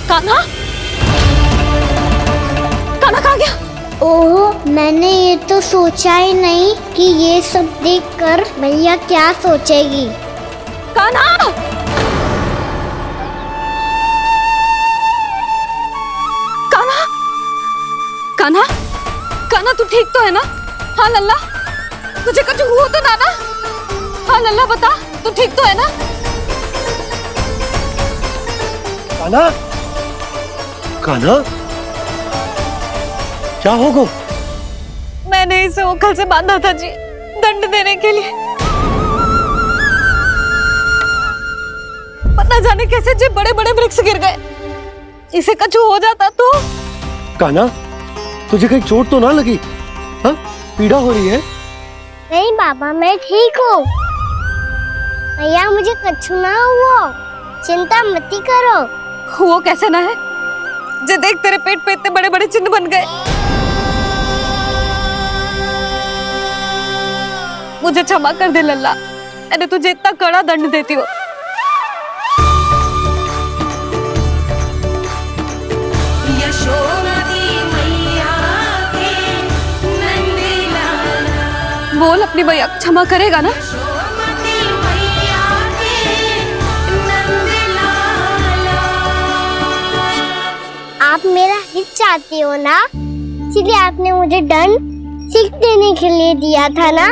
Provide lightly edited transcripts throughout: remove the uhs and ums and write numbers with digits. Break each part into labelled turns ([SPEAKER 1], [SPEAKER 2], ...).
[SPEAKER 1] कान्हा, कान्हा कहाँ गया?
[SPEAKER 2] ओह, मैंने ये तो सोचा ही नहीं कि ये सब देखकर मैया क्या सोचेगी।
[SPEAKER 1] कान्हा, कान्हा, कान्हा, कान्हा तू ठीक तो है ना? हाँ लल्ला, तुझे कुछ हुआ तो ना? हाँ लल्ला बता, तू ठीक तो है ना?
[SPEAKER 3] कान्हा, कान्हा, क्या होगा?
[SPEAKER 1] मैंने इसे ओखल से बांधा था जी, दंड देने के लिए। पता जाने कैसे जी बड़े बड़े वृक्ष गिर गए। इसे कुछ हो जाता तो?
[SPEAKER 3] कान्हा, तुझे कहीं चोट तो ना लगी? हाँ, पीड़ा हो रही है?
[SPEAKER 2] नहीं बाबा, मैं ठीक हूँ। भैया मुझे कुछ ना हुआ, चिंता मत करो।
[SPEAKER 1] वो कैसे ना है? जे देख तेरे पेट पे इतने बड़े बड़े चिन्ह बन गए। मुझे क्षमा कर दे लल्ला, मैंने तुझे इतना कड़ा दंड देती हूँ। बोल अपनी भैया क्षमा करेगा ना?
[SPEAKER 2] आप मेरा हित चाहते हो ना, इसलिए आपने मुझे दंड सीख देने के लिए दिया था ना।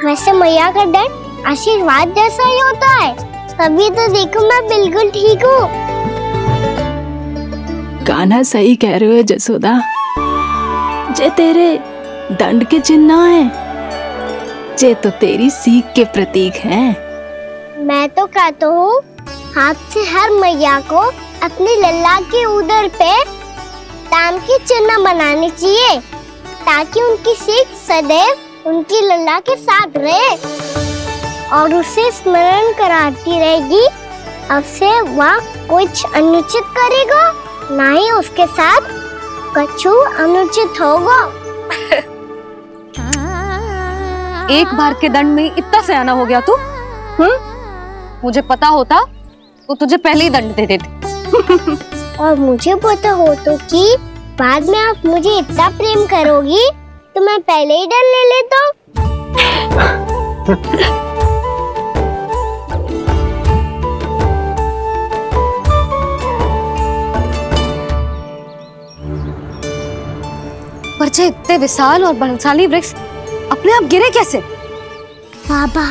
[SPEAKER 2] वैसे मैया का दंड आशीर्वाद जैसा ही होता है, तभी तो देखो मैं बिल्कुल ठीक हूँ।
[SPEAKER 4] कान्हा सही कह रहे हो जसोदा, जे तेरे दंड के चिन्ह है, जे तो तेरी सीख के प्रतीक हैं।
[SPEAKER 2] मैं तो कहता हूँ हाथ से हर मैया को अपनी लल्ला के उदर पे ताम के चिन्ह बनाने चाहिए, ताकि उनकी सीख सदैव उनकी लल्ला के साथ रहे और उसे स्मरण कराती रहेगी। अब से वह कुछ अनुचित करेगा, ना ही उसके साथ कछु अनुचित होगा।
[SPEAKER 1] एक बार के दंड में इतना सयाना हो गया तू? मुझे पता होता तो तुझे पहले ही दंड दे देती।
[SPEAKER 2] और मुझे पता हो तो कि बाद में आप मुझे इतना प्रेम करोगी तो मैं पहले ही दंड ले लेता हूँ।
[SPEAKER 1] पर जे इतने विशाल और बलशाली वृक्ष अपने आप गिरे कैसे?
[SPEAKER 2] बाबा,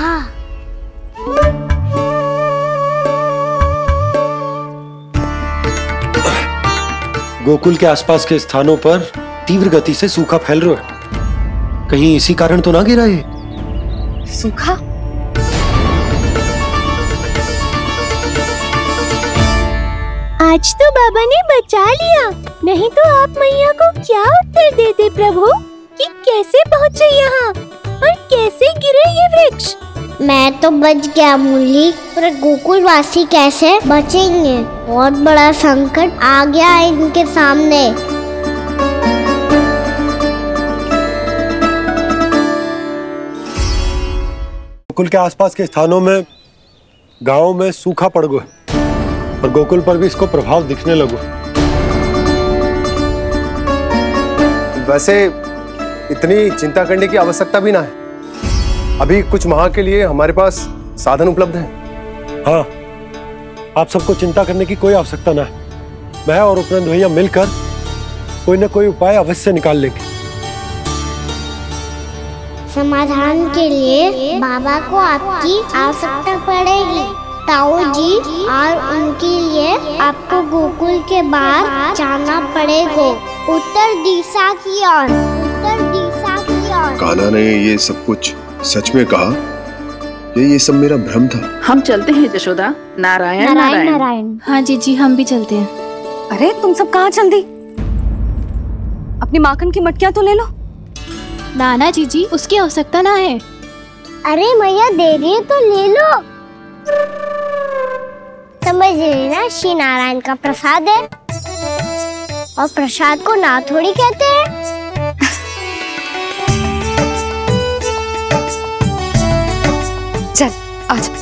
[SPEAKER 3] गोकुल के आसपास के स्थानों पर तीव्र गति से सूखा फैल रहा है। कहीं इसी कारण तो ना गिरा ये?
[SPEAKER 1] सूखा?
[SPEAKER 2] आज तो बाबा ने बचा लिया, नहीं तो आप मैया को क्या उत्तर देते प्रभु कि कैसे पहुँचे यहाँ और कैसे गिरे ये वृक्ष? मैं तो बच गया मूली, पर गोकुल वासी कैसे बचेंगे? बहुत बड़ा संकट आ गया है इनके सामने।
[SPEAKER 3] गोकुल के आसपास के स्थानों में, गांवों में सूखा पड़ गया और गोकुल पर भी इसको प्रभाव दिखने लगा।
[SPEAKER 5] वैसे इतनी चिंता करने की आवश्यकता भी ना है। अभी कुछ माह के लिए हमारे पास साधन उपलब्ध हैं।
[SPEAKER 3] हाँ, आप सबको चिंता करने की कोई आवश्यकता ना है। मैं और उपनंद भैया मिलकर कोई न कोई उपाय अवश्य निकाल लेंगे।
[SPEAKER 2] समाधान के लिए बाबा को आपकी आवश्यकता पड़ेगी। ताऊ जी और उनके लिए आपको गोकुल के बाहर जाना पड़ेगा, उत्तर दिशा की ओर, उत्तर दिशा की ओर।
[SPEAKER 6] कान्हा ने ये सब कुछ सच में कहा? ये सब मेरा भ्रम था?
[SPEAKER 4] हम चलते हैं जशोदा। नारायण नारायण नारायण। हाँ जी, हम भी चलते हैं।
[SPEAKER 1] अरे तुम सब कहाँ चल दी? अपनी माखन की मटकियाँ तो ले लो।
[SPEAKER 4] नाना जी, उसकी आवश्यकता ना है।
[SPEAKER 2] अरे मैया दे रही है तो ले लो। समझ लेना, श्री नारायण का प्रसाद है और प्रसाद को ना थोड़ी कहते हैं।
[SPEAKER 1] चल आजा।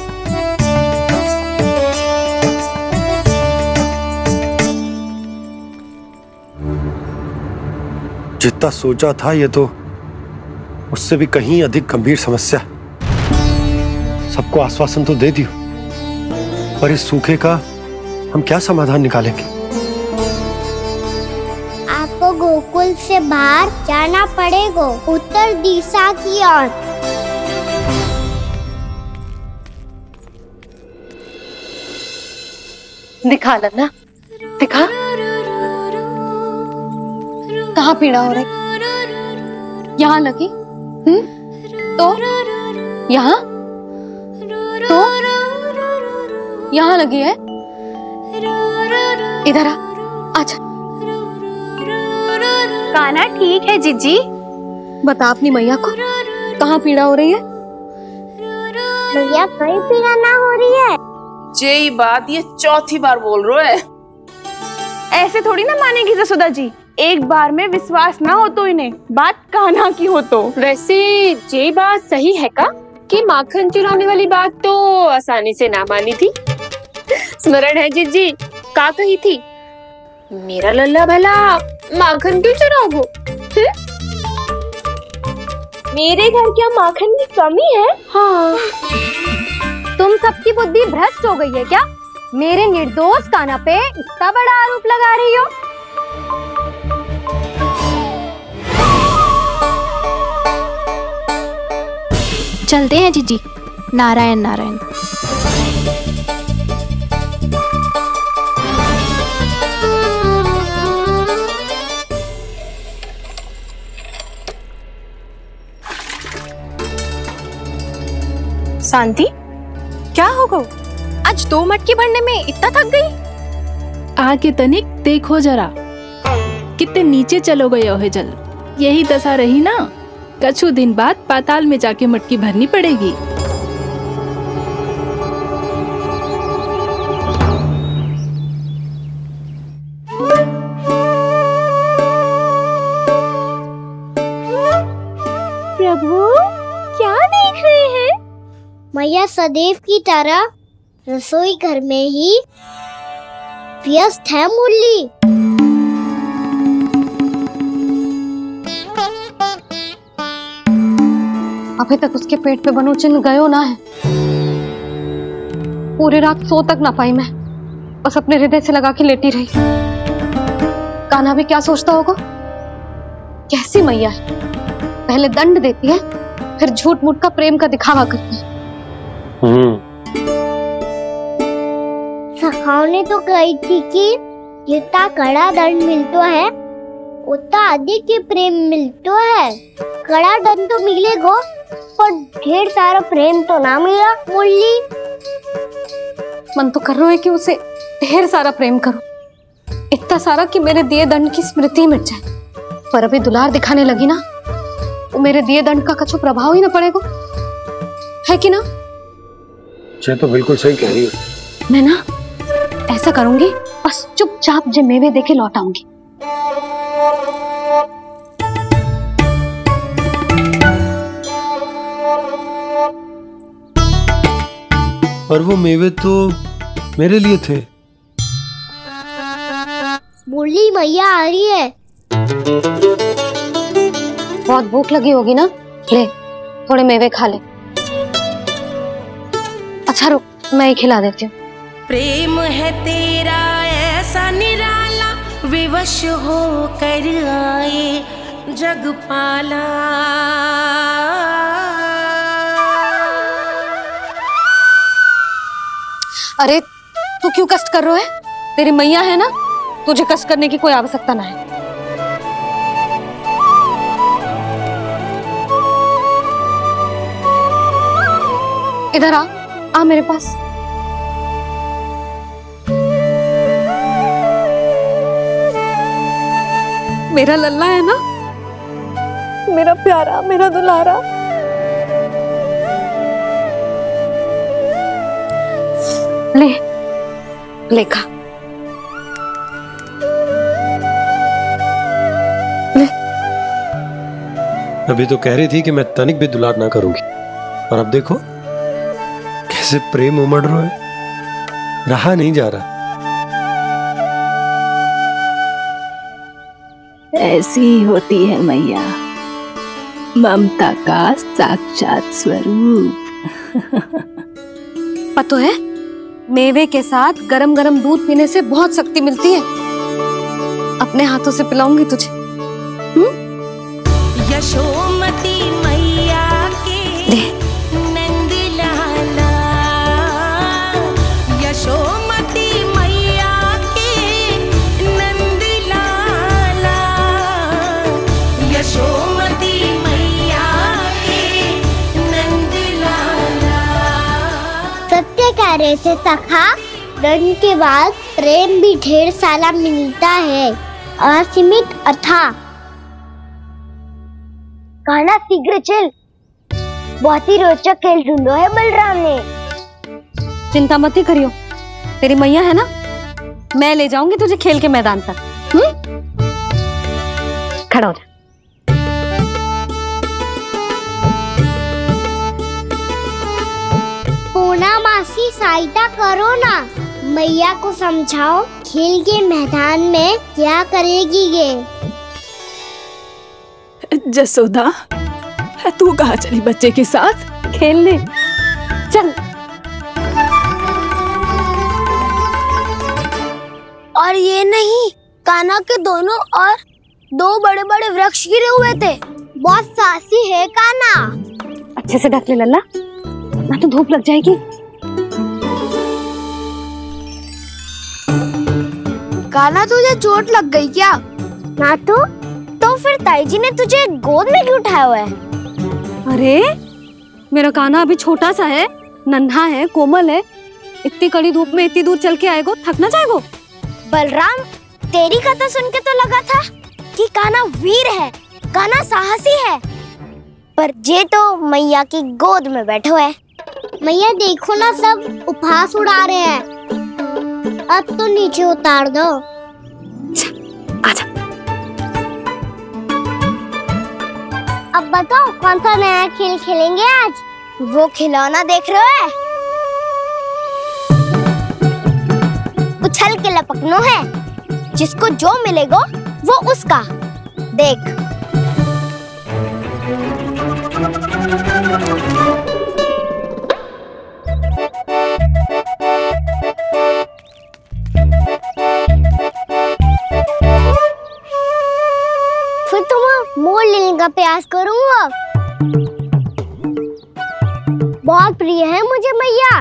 [SPEAKER 3] जितना सोचा था ये तो उससे भी कहीं अधिक गंभीर समस्या। सबको आश्वासन तो दे दियो, पर इस सूखे का हम क्या समाधान निकालेंगे?
[SPEAKER 2] आपको गोकुल से बाहर जाना पड़ेगा, उत्तर दिशा की ओर।
[SPEAKER 1] दिखा लल्ला, दिखा। कहाँ पीड़ा हो रही? यहाँ लगी? तो यहाँ तो यहाँ लगी है। इधर आ, आजा।
[SPEAKER 7] कान्हा ठीक है जीजी।
[SPEAKER 1] बता अपनी मैया को कहाँ पीड़ा हो रही है?
[SPEAKER 2] भैया कहीं पीड़ा ना हो रही है।
[SPEAKER 7] यही बात ये चौथी बार बोल रहे है। ऐसे थोड़ी ना मानेगी जसोदा जी, एक बार में विश्वास ना हो तो इन्हें, बात कान्हा की हो तो।
[SPEAKER 8] वैसे ये बात सही है का कि माखन चुराने वाली बात तो आसानी से ना मानी थी। स्मरण है जीजी का कही थी, मेरा लल्ला भला माखन क्यों चुराओगे? मेरे घर क्या माखन की कमी है?
[SPEAKER 1] हाँ।
[SPEAKER 9] तुम सबकी बुद्धि भ्रष्ट हो गई है क्या? मेरे निर्दोष कान्हा पे इतना बड़ा आरोप लगा रही हो?
[SPEAKER 4] चलते हैं जीजी। नारायण नारायण।
[SPEAKER 9] शांति, क्या हो गो? आज 2 मटकी भरने में इतना थक गई?
[SPEAKER 4] आके तनिक देखो जरा, कितने नीचे चलो गए हो जल। यही दशा रही ना, कछु दिन बाद पाताल में जाके मटकी भरनी पड़ेगी।
[SPEAKER 2] प्रभु क्या देख रहे हैं? मैया सदैव की तरह रसोई घर में ही व्यस्त है मुरली।
[SPEAKER 1] अभी तक उसके पेट पे बनो चिन्ह गयो ना है। पूरी रात सो तक ना पाई मैं, बस अपने हृदय से लगा के लेटी रही। कान्हा भी क्या सोचता होगा, कैसी मैया है, पहले दंड देती है फिर झूठ मूठ का प्रेम का दिखावा करती है।
[SPEAKER 2] सखाओ ने तो कही थी कि जितना कड़ा दंड मिलता है उतना अधिक ही प्रेम मिलता है। कड़ा दंड तो मिलेगा पर ढेर सारा प्रेम तो ना मिला मुरली।
[SPEAKER 1] मन तो कर रहा है कि उसे ढेर सारा प्रेम करूं, इतना सारा कि मेरे दिए दंड की स्मृति मिट जाए। पर अभी दुलार दिखाने लगी ना, वो मेरे दिए दंड का कछु प्रभाव ही ना पड़ेगा, है कि ना?
[SPEAKER 3] ये तो बिल्कुल सही कह रही हो।
[SPEAKER 1] मैं ना ऐसा करूंगी, बस चुपचाप जे मेवे देके लौट आऊंगी।
[SPEAKER 3] पर वो मेवे तो मेरे लिए थे।
[SPEAKER 2] मुरली मैया आ रही है।
[SPEAKER 1] बहुत भूख लगी होगी ना, ले थोड़े मेवे खा ले। अच्छा रुक, मैं ही खिला देती हूँ।
[SPEAKER 10] प्रेम है तेरा ऐसा निराला, विवश हो कर आए जग पाला।
[SPEAKER 1] अरे तू क्यों कष्ट कर रहा है? तेरी मैया है ना, तुझे कष्ट करने की कोई आवश्यकता ना है। इधर आ मेरे पास। मेरा लल्ला है ना, मेरा प्यारा, मेरा दुलारा। ले लेखा ले।
[SPEAKER 3] अभी तो कह रही थी कि मैं तनिक भी दुलार ना करूंगी, और अब देखो कैसे प्रेम उमड़ रहा है, रहा नहीं जा रहा।
[SPEAKER 4] ऐसी ही होती है मैया, ममता का साक्षात स्वरूप।
[SPEAKER 1] पता है, मेवे के साथ गरम गरम दूध पीने से बहुत शक्ति मिलती है। अपने हाथों से पिलाऊंगी तुझे।
[SPEAKER 10] यशोमती मैया के नंद लाला, यशोमती मैया के नंद लाला, यशोमती मैया के नंद लाला।
[SPEAKER 2] सत्य कह रहे थे सखा, दंड के बाद प्रेम भी ढेर सारा मिलता है, असीमित अथाह। कहना शीघ्र चल, बहुत ही रोचक खेल ढूंढो है बलराम ने।
[SPEAKER 1] चिंता मत ही करियो, तेरी मैया है ना, मैं ले जाऊंगी तुझे खेल के मैदान तक। खड़ा हो जा।
[SPEAKER 2] पूना मासी सहायता करो ना, मैया को समझाओ खेल के मैदान में क्या करेगी ये।
[SPEAKER 4] जसोदा, तू कहाँ चली बच्चे के साथ
[SPEAKER 1] खेलने? चल।
[SPEAKER 2] और ये नहीं, कान्हा के दोनों और दो बड़े बड़े वृक्ष गिरे हुए थे। बहुत साहसी है कान्हा।
[SPEAKER 1] अच्छे से ढक ले लल्ला, ना तो धूप लग जाएगी।
[SPEAKER 2] कान्हा तुझे चोट लग गई क्या? ना तो फिर ताई जी ने तुझे गोद में क्यों उठाया हुआ है?
[SPEAKER 1] अरे मेरा कान्हा अभी छोटा सा है, नन्हा है, कोमल है। इतनी कड़ी धूप में इतनी दूर चल के आएगो, थक ना जाएगो।
[SPEAKER 2] बलराम, तेरी कथा सुन के तो लगा था कि कान्हा वीर है, कान्हा साहसी है, पर ये तो मैया की गोद में बैठे हुए। मैया देखो ना, सब उपहास उड़ा रहे हैं। अब तो नीचे उतार दो।
[SPEAKER 1] आजा।
[SPEAKER 2] अब बताओ कौन सा नया खेल खेलेंगे आज? वो खिलौना देख रहे हो? उछल के लपकनो है, जिसको जो मिलेगा वो उसका। देख। फिर तुम मोड़ लेने का प्रयास करूंगा। बहुत प्रिय है मुझे मैया।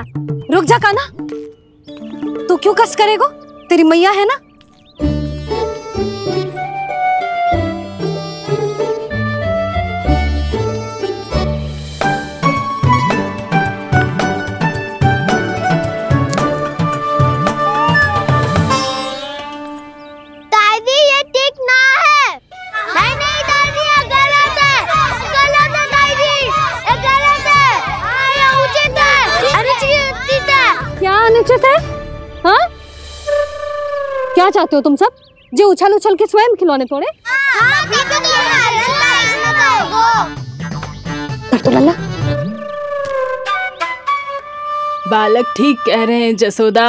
[SPEAKER 1] रुक जा कान्हा, तू क्यों कष्ट करेगो? तेरी मैया है ना।
[SPEAKER 2] दादी ये ठीक ना है। नहीं नहीं दादी, ये गलत है, गलत है दादी, ये गलत है, ये उचित है, अनुचित है।
[SPEAKER 1] क्या अनुचित है? हाँ? क्या चाहते हो तुम सब? जो उछल उछल के स्वयं खिलौने तोड़े? तो लल्ला,
[SPEAKER 4] बालक ठीक कह रहे हैं जसोदा।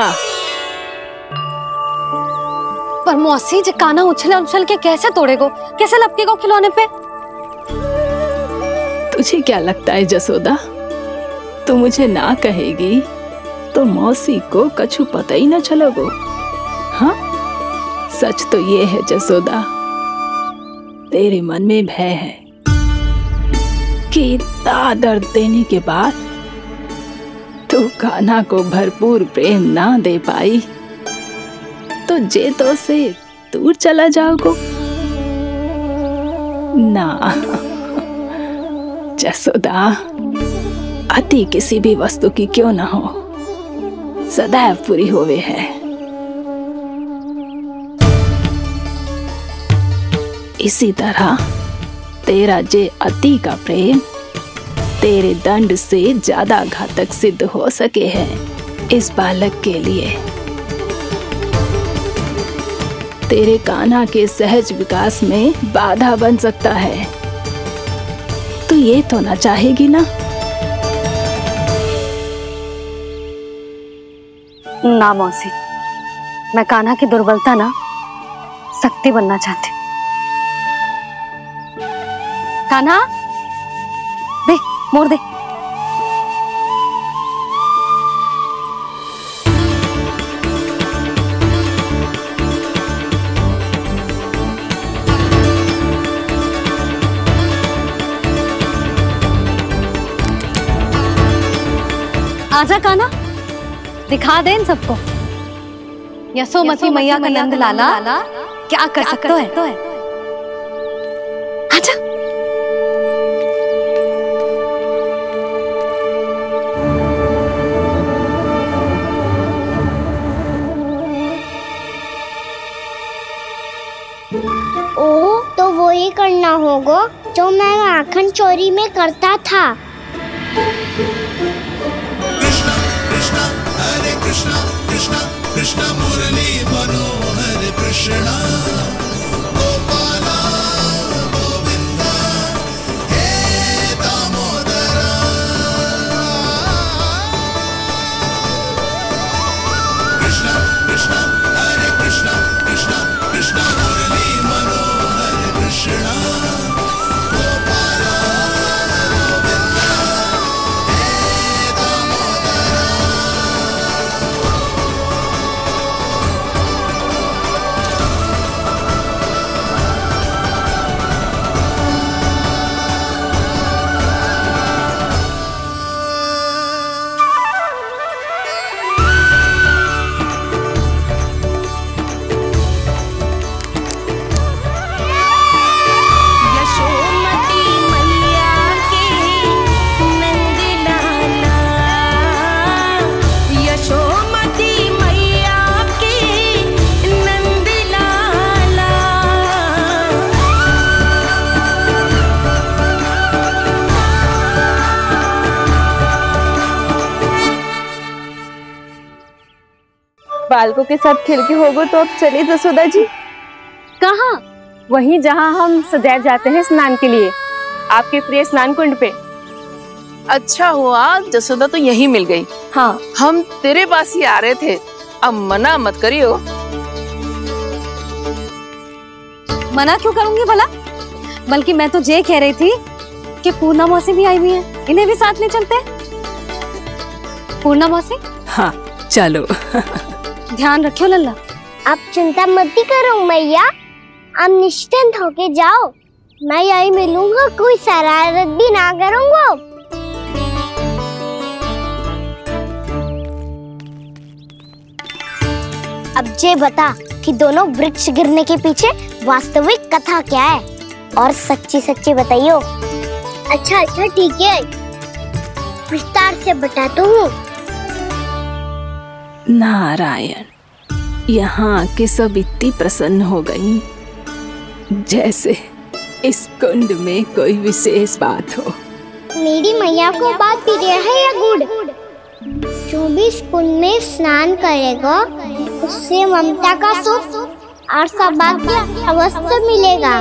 [SPEAKER 1] पर मौसी, जो कान्हा उछल उछल के कैसे तोड़ेगो, कैसे लपकेगो खिलौने पे?
[SPEAKER 4] तुझे क्या लगता है जसोदा, तू मुझे ना कहेगी तो मौसी को कछु पता ही न चलोगो। हाँ, सच तो ये है जसोदा, तेरे मन में भय है कि इतना दर्द देने के बाद तू कान्हा को भरपूर प्रेम ना दे पाई तो जे तो से दूर चला जाओगो ना। जसोदा, अति किसी भी वस्तु की क्यों ना हो, सदैव पूरी होवे है। इसी तरह तेरा जे अति का प्रेम तेरे दंड से ज्यादा घातक सिद्ध हो सके है इस बालक के लिए। तेरे कान्हा के सहज विकास में बाधा बन सकता है। तो ये तो ना चाहेगी ना?
[SPEAKER 1] ना मौसी, मैं कान्हा की दुर्बलता ना शक्ति बनना चाहती। कान्हा, दे मोर दे। आजा कान्हा, दिखा दे इन सबको यशोमती मैया का नंद लाला क्या कर सकता है। आजा।
[SPEAKER 2] ओ, तो वो ही करना होगा जो मैं माखन चोरी में करता था।
[SPEAKER 10] कृष्णा कृष्णा कृष्णा मुरली मनोहर कृष्णा गोपाला गोविंदा हे दामोदरा। कृष्णा कृष्णा हरे कृष्णा कृष्णा कृष्णा मुरली मनोहर कृष्णा गोपाला गोविंदा हे दामोदरा।
[SPEAKER 7] बालकों के साथ खेल के होगो तो अब चले जसोदा जी।
[SPEAKER 8] कहाँ? वहीं जहाँ हम सदैव जाते हैं स्नान के लिए, आपके प्रिय स्नान कुंड पे।
[SPEAKER 7] अच्छा हुआ जसोदा तो यहीं मिल गई।
[SPEAKER 8] हाँ,
[SPEAKER 7] हम तेरे पास ही आ रहे थे, अब मना मत करियो।
[SPEAKER 1] मना क्यों करूंगी भला? बल्कि मैं तो ये कह रही थी कि पूर्णा मौसी भी आई हुई है, इन्हें भी साथ ले चलते हैं। पूर्णा मौसी,
[SPEAKER 4] हाँ चलो।
[SPEAKER 1] ध्यान रखियो लल्ला।
[SPEAKER 2] आप चिंता मत करो मैया, आप निश्चिंत होके जाओ, मैं यही मिलूंगा, कोई शरारत भी ना करूंगा। अब ये बता कि दोनों वृक्ष गिरने के पीछे वास्तविक कथा क्या है, और सच्ची सच्ची बताइयो। अच्छा अच्छा ठीक है, विस्तार से बताता हूँ।
[SPEAKER 4] नारायण, यहाँ के सब इतनी प्रसन्न हो गई जैसे इस कुंड में कोई विशेष बात हो।
[SPEAKER 2] मेरी मैया को बात प्रिय है या गुड़? जो भी इस कुंड में स्नान करेगा उससे ममता का सुख और सौभाग्य अवश्य मिलेगा।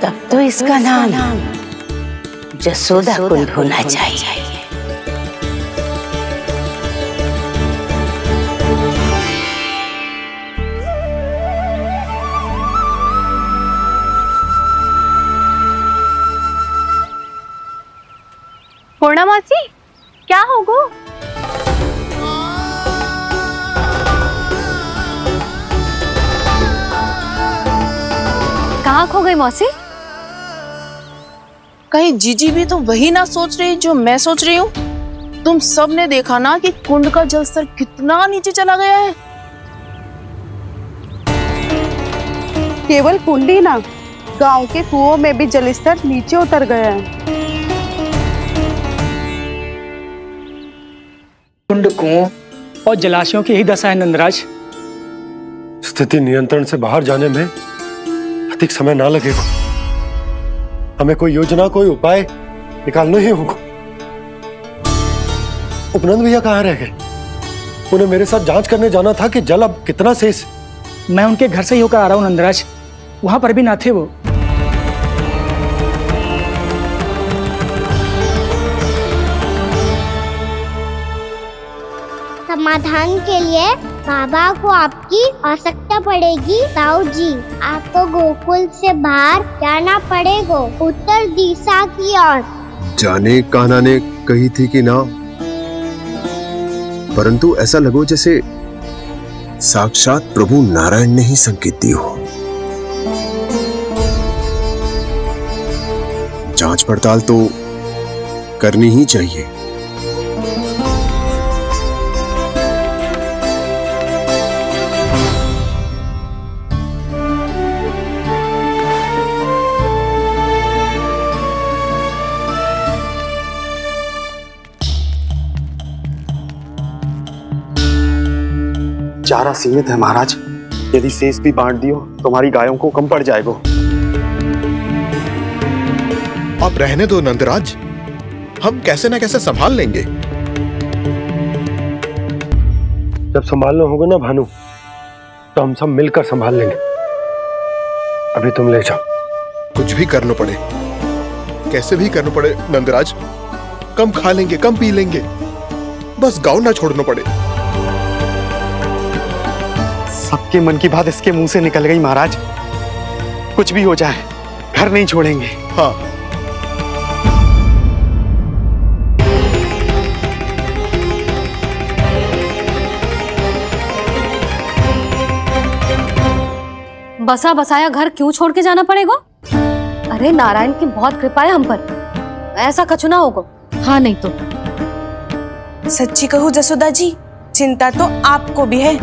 [SPEAKER 11] तब तो इसका नाम जसोदा कुंड होना चाहिए।
[SPEAKER 8] पूर्णा मौसी, क्या होगो?
[SPEAKER 1] कहाँ खो गई मौसी?
[SPEAKER 7] कहीं जीजी भी तो वही ना सोच रही जो मैं सोच रही हूँ। तुम सब ने देखा ना कि कुंड का जलस्तर कितना नीचे चला गया है।
[SPEAKER 12] केवल कुंड ही ना, गांव के कुओं में भी जलस्तर नीचे उतर गया है।
[SPEAKER 13] कुंड, कुओं और जलाशयों की ही दशा है नंदराज।
[SPEAKER 3] स्थिति नियंत्रण से बाहर जाने में अधिक समय ना लगेगा। हमें कोई योजना, कोई उपाय निकालना ही होगा। उपनंद भैया कहाँ रह गए? उन्हें मेरे साथ जांच करने जाना था कि जल अब कितना शेष।
[SPEAKER 13] मैं उनके घर से ही होकर आ रहा हूँ नंदराज, वहां पर भी ना थे वो।
[SPEAKER 2] समाधान के लिए बाबा को आपकी आवश्यकता पड़ेगी। ताऊ जी, आपको गोकुल से बाहर जाना पड़ेगा, उत्तर दिशा की ओर।
[SPEAKER 6] जाने कान्हा ने कही थी कि ना, परंतु ऐसा लगो जैसे साक्षात प्रभु नारायण ने ही संकेत दी हो। जांच पड़ताल तो करनी ही चाहिए।
[SPEAKER 14] चारा सीमित है महाराज, यदि शेष भी बांट दियो तो हमारी गायों को कम पड़ जाएगा।
[SPEAKER 6] आप रहने दो नंदराज, हम कैसे न कैसे संभाल लेंगे।
[SPEAKER 3] जब संभालना होगा ना भानु, तो हम सब मिलकर संभाल लेंगे। अभी तुम ले जाओ।
[SPEAKER 6] कुछ भी करना पड़े, कैसे भी करना पड़े नंदराज, कम खा लेंगे, कम पी लेंगे, बस गाँव ना छोड़ना पड़े।
[SPEAKER 14] सबके मन की बात इसके मुंह से निकल गई महाराज। कुछ भी हो जाए, घर नहीं छोड़ेंगे।
[SPEAKER 6] हाँ,
[SPEAKER 1] बसा बसाया घर क्यों छोड़ के जाना पड़ेगा? अरे नारायण की बहुत कृपा है हम पर, ऐसा कछु ना होगा। हाँ नहीं तो
[SPEAKER 7] सच्ची कहूँ जसोदा जी, चिंता तो आपको भी है,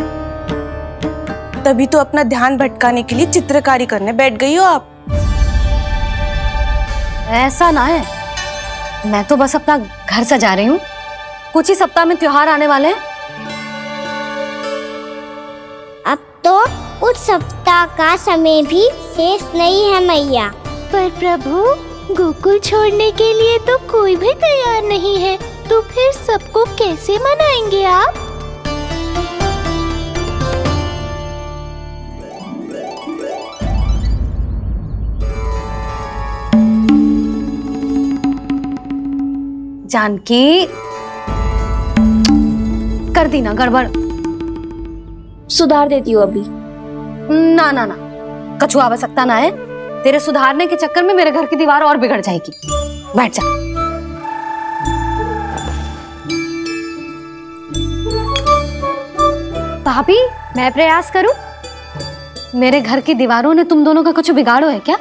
[SPEAKER 7] तभी तो अपना ध्यान भटकाने के लिए चित्रकारी करने बैठ गई हो आप।
[SPEAKER 1] ऐसा ना है, मैं तो बस अपना घर सजा रही हूँ। कुछ ही सप्ताह में त्योहार आने वाले हैं।
[SPEAKER 2] अब तो कुछ सप्ताह का समय भी शेष नहीं है मैया।
[SPEAKER 15] पर प्रभु, गोकुल छोड़ने के लिए तो कोई भी तैयार नहीं है, तो फिर सबको कैसे मनाएंगे आप?
[SPEAKER 1] जानकी, कर दी ना गड़बड़।
[SPEAKER 15] सुधार देती हूँ अभी।
[SPEAKER 1] ना ना ना, कछु आवश्यकता ना है। तेरे सुधारने के चक्कर में मेरे घर की दीवार और बिगड़ जाएगी। बैठ जा।
[SPEAKER 9] भाभी, मैं प्रयास करूं?
[SPEAKER 1] मेरे घर की दीवारों ने तुम दोनों का कुछ बिगाड़ो है क्या?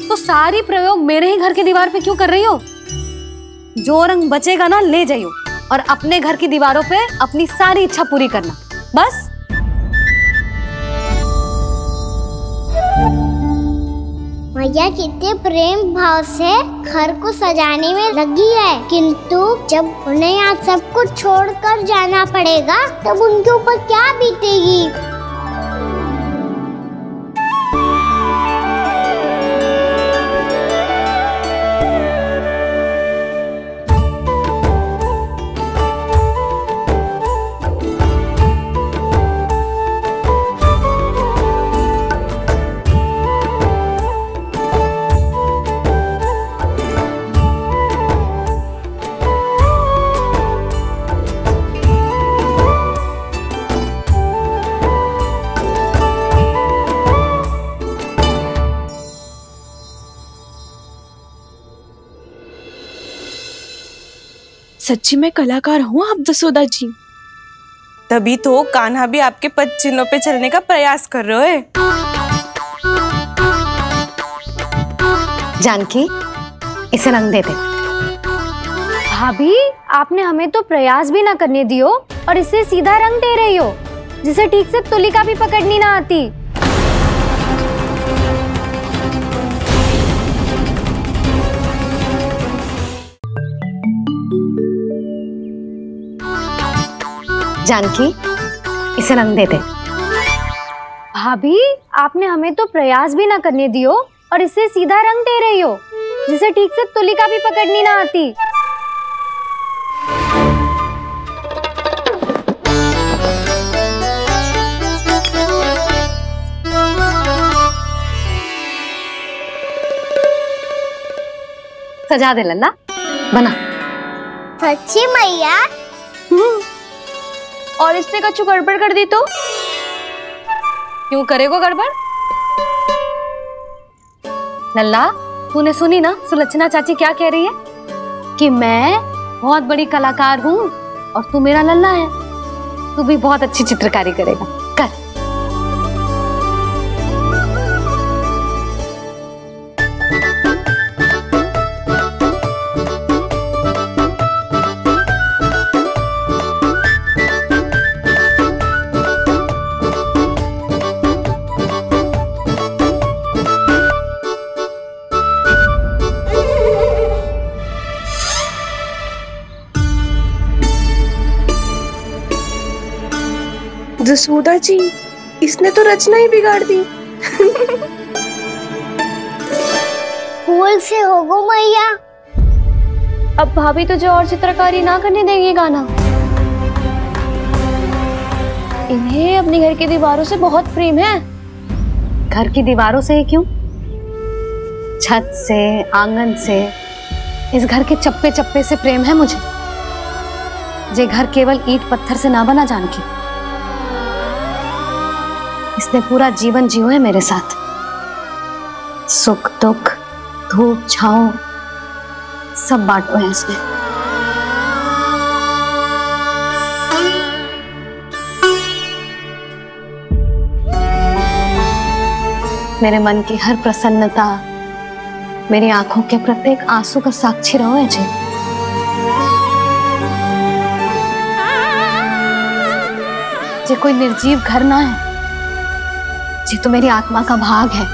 [SPEAKER 1] तो सारी प्रयोग मेरे ही घर की दीवार पे क्यों कर रही हो? जो रंग बचेगा ना ले जाइयो, और अपने घर की दीवारों पे अपनी सारी इच्छा पूरी करना, बस।
[SPEAKER 2] मैया कितने प्रेम भाव से घर को सजाने में लगी है, किंतु जब उन्हें यहाँ सब कुछ छोड़कर जाना पड़ेगा तब उनके ऊपर क्या बीतेगी।
[SPEAKER 7] सच्ची में कलाकार हूँ आप जसोदा जी, तभी तो कान्हा भी आपके पद चिन्हों पे चलने का प्रयास कर रहे हैं।
[SPEAKER 1] जानकी, इसे रंग दे दे।
[SPEAKER 9] भाभी, आपने हमें तो प्रयास भी ना करने दियो और इसे सीधा रंग दे रही हो, जिसे ठीक से तुलिका भी पकड़नी ना आती।
[SPEAKER 1] जानकी, इसे रंग दे दे।
[SPEAKER 9] भाभी, आपने हमें तो प्रयास भी ना करने दियो और इसे सीधा रंग दे रही हो, जिसे ठीक से तुलिका भी पकड़नी ना आती।
[SPEAKER 1] सजा दे लल्ला, बना।
[SPEAKER 2] सच्ची मैया?
[SPEAKER 1] और इसने कछु गड़बड़ कर दी तो? क्यों करेगो गड़बड़? लल्ला, तूने सुनी ना सुलक्षणा चाची क्या कह रही है? कि मैं बहुत बड़ी कलाकार हूँ और तू मेरा लल्ला है। तू भी बहुत अच्छी चित्रकारी करेगा, कर।
[SPEAKER 7] जसोदा जी, इसने तो रचना ही बिगाड़ दी।
[SPEAKER 2] फूल से होगो मैया।
[SPEAKER 1] अब भाभी तुझे और चित्रकारी ना करने देगी गाना। इन्हें अपने घर की दीवारों से बहुत प्रेम है। घर की दीवारों से ही क्यों? छत से, आंगन से, इस घर के चप्पे चप्पे से प्रेम है मुझे। ये घर केवल ईंट पत्थर से ना बना जानकी। इसने पूरा जीवन जियो है मेरे साथ। सुख दुख, धूप छांव सब बांटो है इसने। मेरे मन की हर प्रसन्नता, मेरी आंखों के प्रत्येक आंसू का साक्षी रहो है जी। ये कोई निर्जीव घर ना है, ये तो मेरी आत्मा का भाग है।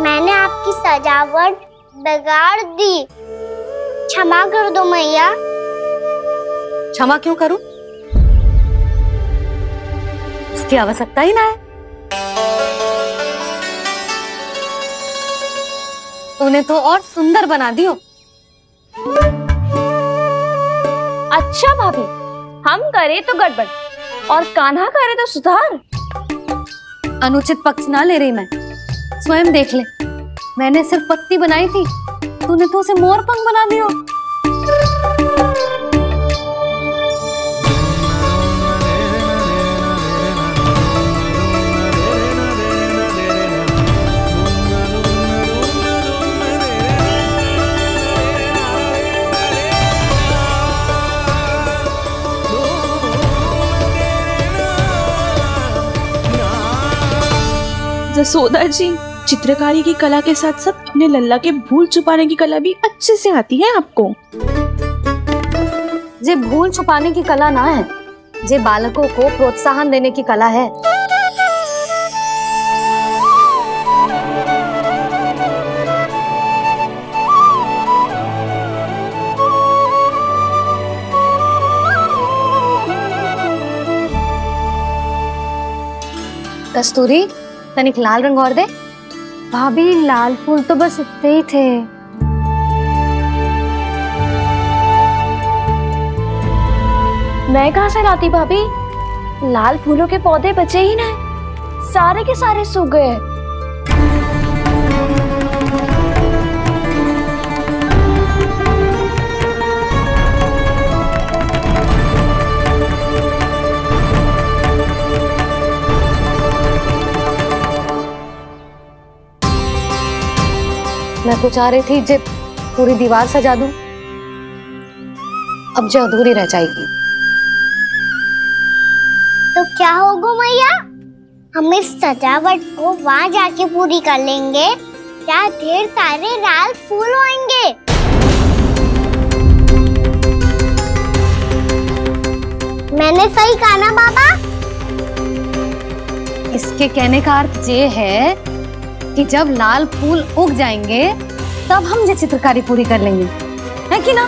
[SPEAKER 2] मैंने आपकी सजावट बिगाड़ दी, क्षमा कर दो मैया।
[SPEAKER 1] क्षमा क्यों करूं? उसकी आवश्यकता ही ना है। तूने तो और सुंदर बना दियो। अच्छा भाभी, हम करे तो गड़बड़ और कान्हा करे तो सुधार। अनुचित पक्ष ना ले रही मैं, स्वयं देख ले। मैंने सिर्फ पत्ती बनाई थी, तूने तो उसे मोर पंख बना दियो।
[SPEAKER 7] जसोदा जी, चित्रकारी की कला के साथ साथ अपने लल्ला के भूल छुपाने की कला भी अच्छे से आती है आपको।
[SPEAKER 1] ये भूल छुपाने की कला ना है, ये बालकों को प्रोत्साहन देने की कला है। कस्तूरी, तनिक लाल रंग और दे।
[SPEAKER 9] भाभी, लाल फूल तो बस इतने ही थे।
[SPEAKER 1] मैं कहाँ से लाती भाभी? लाल फूलों के पौधे बचे ही ना, सारे के सारे सूख गए। मैं तो चाह रही थी जे पूरी दीवार सजा दूं, अब जो अधूरी रह जाएगी।
[SPEAKER 2] तो क्या होगा मैया? हम इस सजावट को वहाँ जाके पूरी कर लेंगे, क्या ढेर सारे लाल फूल होंगे। मैंने सही कहा ना बाबा?
[SPEAKER 1] इसके कहने का अर्थ ये है कि जब लाल फूल उग जाएंगे तब हम ये चित्रकारी पूरी कर लेंगे, है कि ना?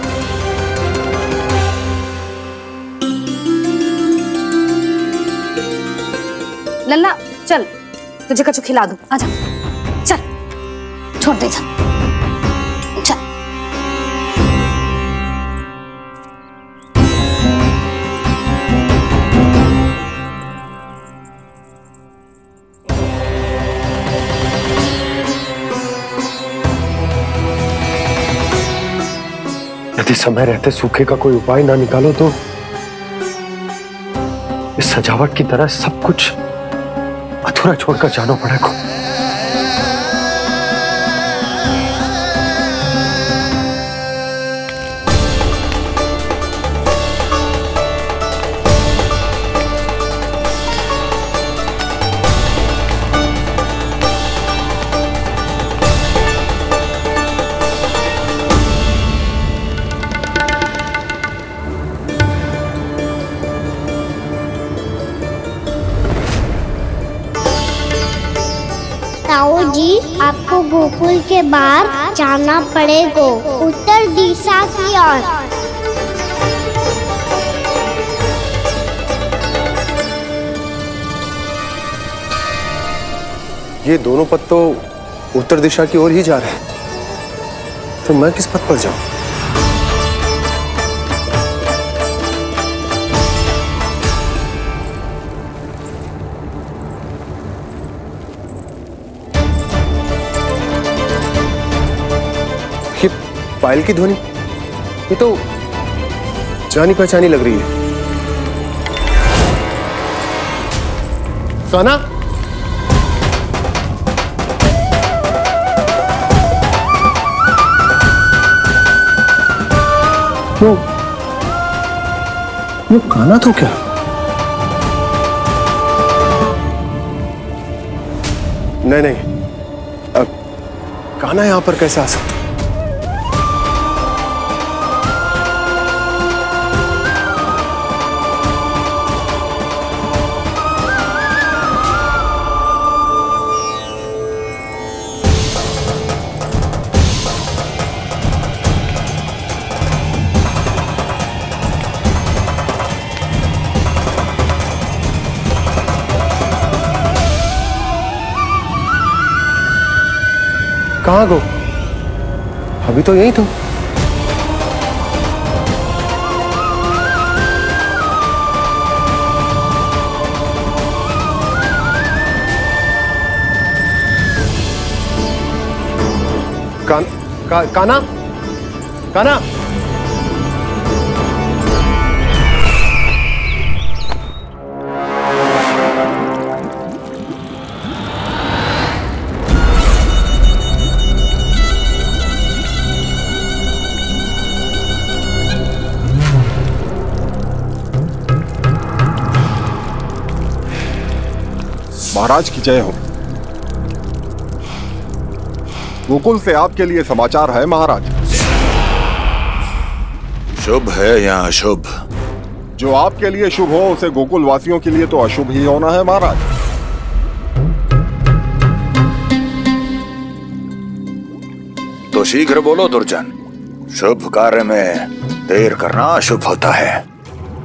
[SPEAKER 1] लल्ला चल, तुझे कछु खिला दूं, आजा, चल, छोड़ दे, चल।
[SPEAKER 3] यदि समय रहते सूखे का कोई उपाय ना निकालो तो इस सजावट की तरह सब कुछ अधूरा छोड़कर जाना पड़ेगा।
[SPEAKER 2] ताऊ जी, आपको गोकुल के बाहर जाना पड़ेगा, उत्तर दिशा की ओर।
[SPEAKER 5] ये दोनों पथ तो उत्तर दिशा की ओर ही जा रहे हैं, तो मैं किस पथ पर जाऊं? ये पायल की ध्वनि, ये तो जानी पहचानी लग रही है। कान्हा, वो कान्हा तो क्या? नहीं, अब कान्हा यहां पर कैसे आ सकता? कहाँ गो? अभी तो यही तो। कान्हा, कान्हा,
[SPEAKER 6] महाराज की जय हो। गोकुल से आपके लिए समाचार है महाराज।
[SPEAKER 16] शुभ है या अशुभ?
[SPEAKER 6] जो आपके लिए शुभ हो उसे गोकुल वासियों के लिए तो अशुभ ही होना है महाराज।
[SPEAKER 16] तो शीघ्र बोलो दुर्जन, शुभ कार्य में देर करना अशुभ होता है।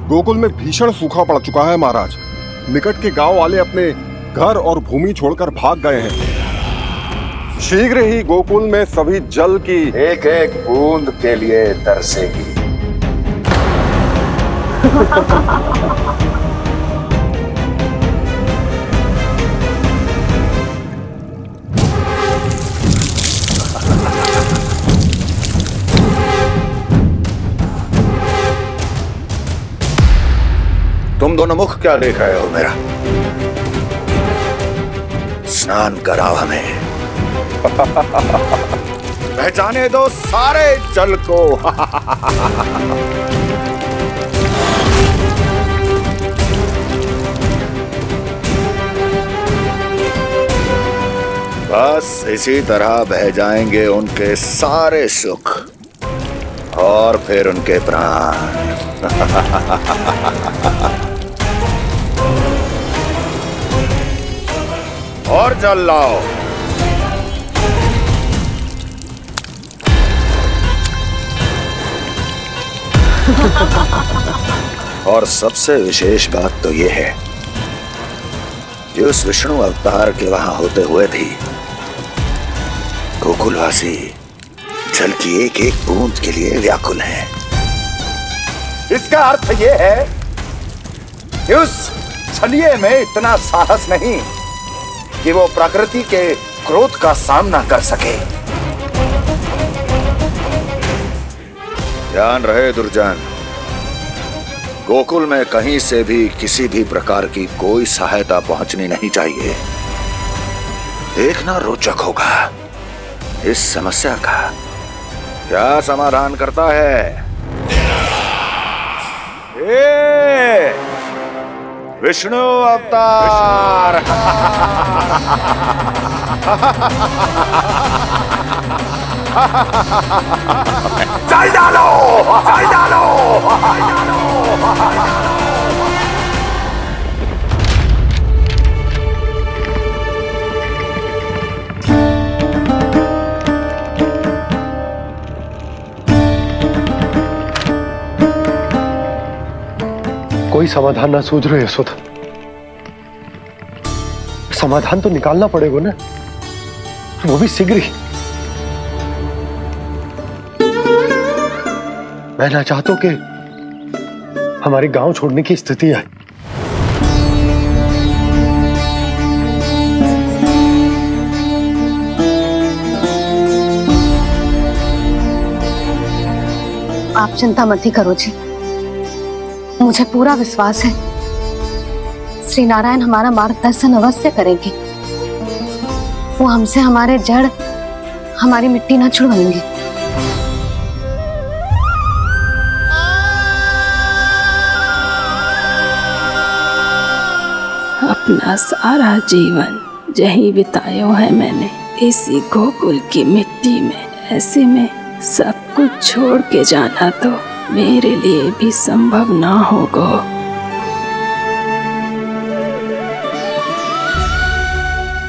[SPEAKER 6] गोकुल में भीषण सूखा पड़ चुका है महाराज। निकट के गांव वाले अपने घर और भूमि छोड़कर भाग गए हैं। शीघ्र ही गोकुल में सभी जल की
[SPEAKER 16] एक एक बूंद के लिए तरसेगी। तुम दोनों मुख क्या देख रहे हो मेरा? स्नान कराओ हमें। पहचाने दो सारे जल को। बस इसी तरह बह जाएंगे उनके सारे सुख और फिर उनके प्राण। और जल लाओ। और सबसे विशेष बात तो यह है कि उस विष्णु अवतार के वहां होते हुए भी गोकुलवासी जल की एक एक बूंद के लिए व्याकुल हैं। इसका अर्थ यह है कि उस छलिए में इतना साहस नहीं कि वो प्रकृति के क्रोध का सामना कर सके। ध्यान रहे दुर्जन, गोकुल में कहीं से भी किसी भी प्रकार की कोई सहायता पहुंचनी नहीं चाहिए। देखना रोचक होगा इस समस्या का क्या समाधान करता है। विष्णु अवतार। चल डालो, चल डालो।
[SPEAKER 3] कोई समाधान ना सूझ रहे यशोदा। समाधान तो निकालना पड़ेगा ना, वो भी शीघ्र ही। मैं ना चाहता कि हमारे गांव छोड़ने की स्थिति आए।
[SPEAKER 1] आप चिंता मत ही करो जी, मुझे पूरा विश्वास है श्री नारायण हमारा मार्गदर्शन अवश्य करेंगे। वो हमसे हमारे जड़, हमारी मिट्टी ना छुड़वाएंगे।
[SPEAKER 4] अपना सारा जीवन यही बितायो है मैंने इसी गोकुल की मिट्टी में। ऐसे में सब कुछ छोड़ के जाना तो मेरे लिए भी संभव ना होगा।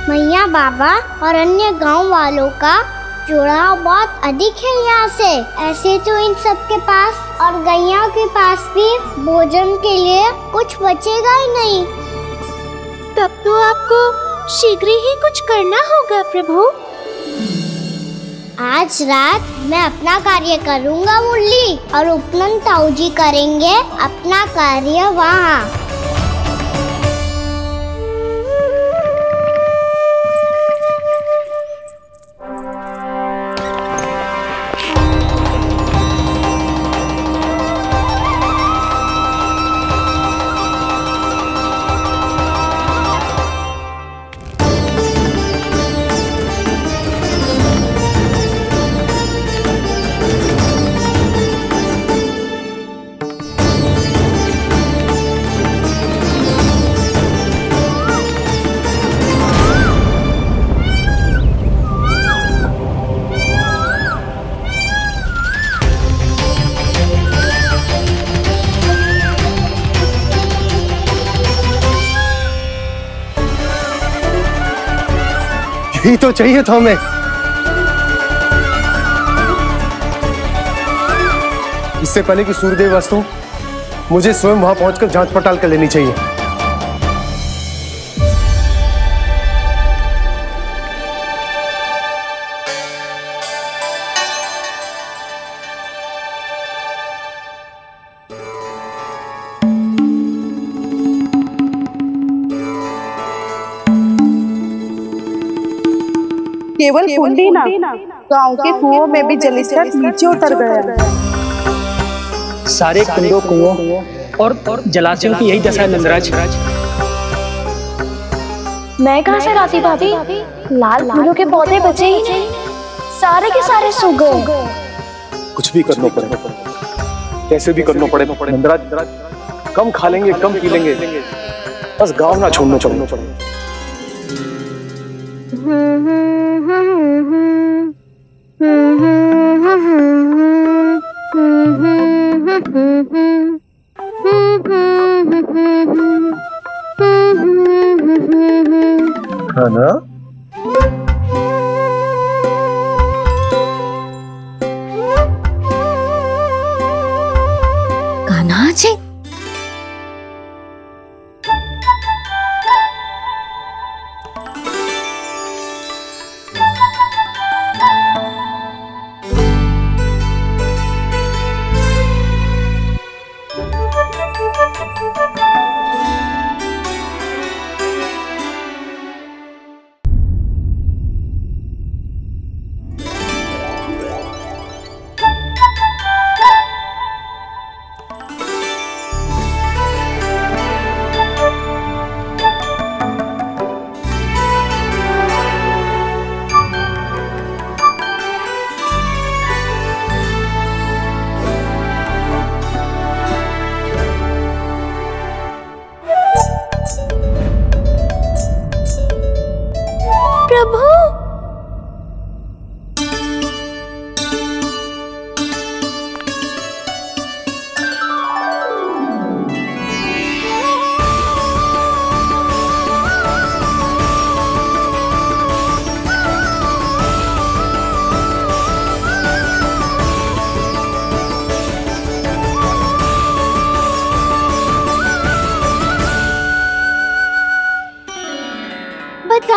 [SPEAKER 2] मैया बाबा और अन्य गांव वालों का जुड़ाव बहुत अधिक है यहाँ से। ऐसे तो इन सब के पास और गैया के पास भी भोजन के लिए कुछ बचेगा ही नहीं।
[SPEAKER 15] तब तो आपको शीघ्र ही कुछ करना होगा प्रभु।
[SPEAKER 2] आज रात मैं अपना कार्य करूँगा मुरली, और उपनंद ताऊ जी करेंगे अपना कार्य वहाँ।
[SPEAKER 3] यही तो चाहिए था हमें।
[SPEAKER 5] इससे पहले कि सूर्यदेव अस्त हो, मुझे स्वयं वहां पहुंचकर जांच पड़ताल कर लेनी चाहिए।
[SPEAKER 12] केवल कुंडी ना, गांव के कुओं में भी जलस्तर नीचे उतर गया।
[SPEAKER 13] सारे कुंडों, कुओं और जलाशयों की यही दशा है नंदराज।
[SPEAKER 9] मैं कहाँ से लाती भाभी? लाल फूलों के पौधे बचे ही नहीं, सारे के सारे सूख गए।
[SPEAKER 5] कुछ भी करना पड़ेगा, कैसे भी करना पड़ेगा नंदराज। कम खा लेंगे, कम पी लेंगे, बस गांव ना छोड़ना चाहिए। खाना
[SPEAKER 1] कान्हा जी,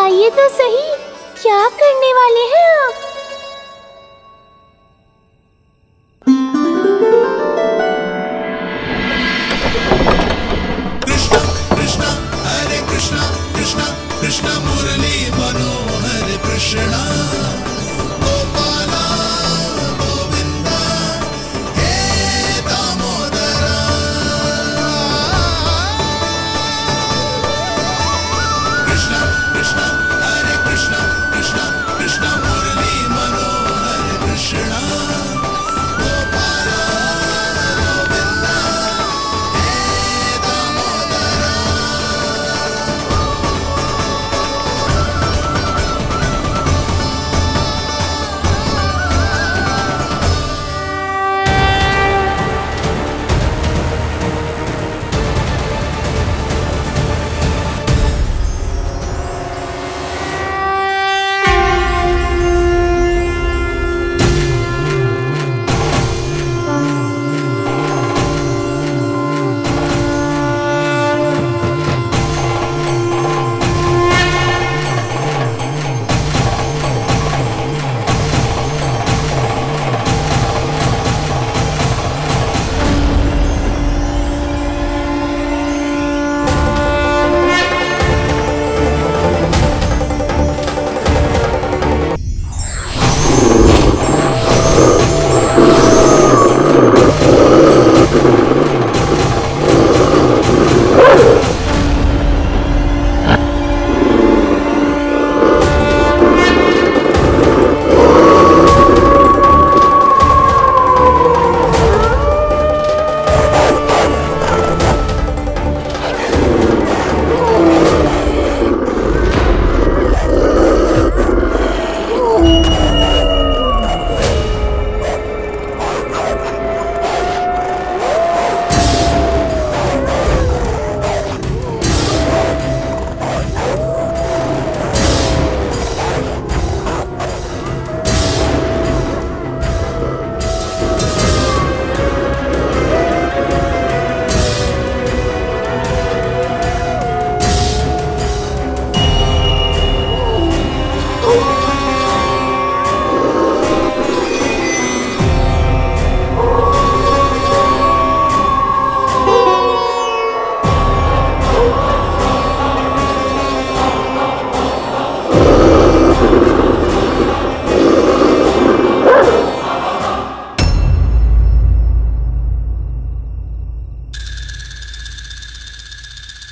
[SPEAKER 15] बताइए तो सही, क्या करने वाले हैं आप?
[SPEAKER 10] कृष्ण कृष्ण हरे कृष्ण कृष्ण कृष्ण मुरली मनोहर कृष्ण गोपाला गोविंदा हे दामोदरा। कृष्ण कृष्ण हरे कृष्ण कृष्ण कृष्ण मुरली मनोहर कृष्ण गोपाला गोविंदा हे दामोदरा।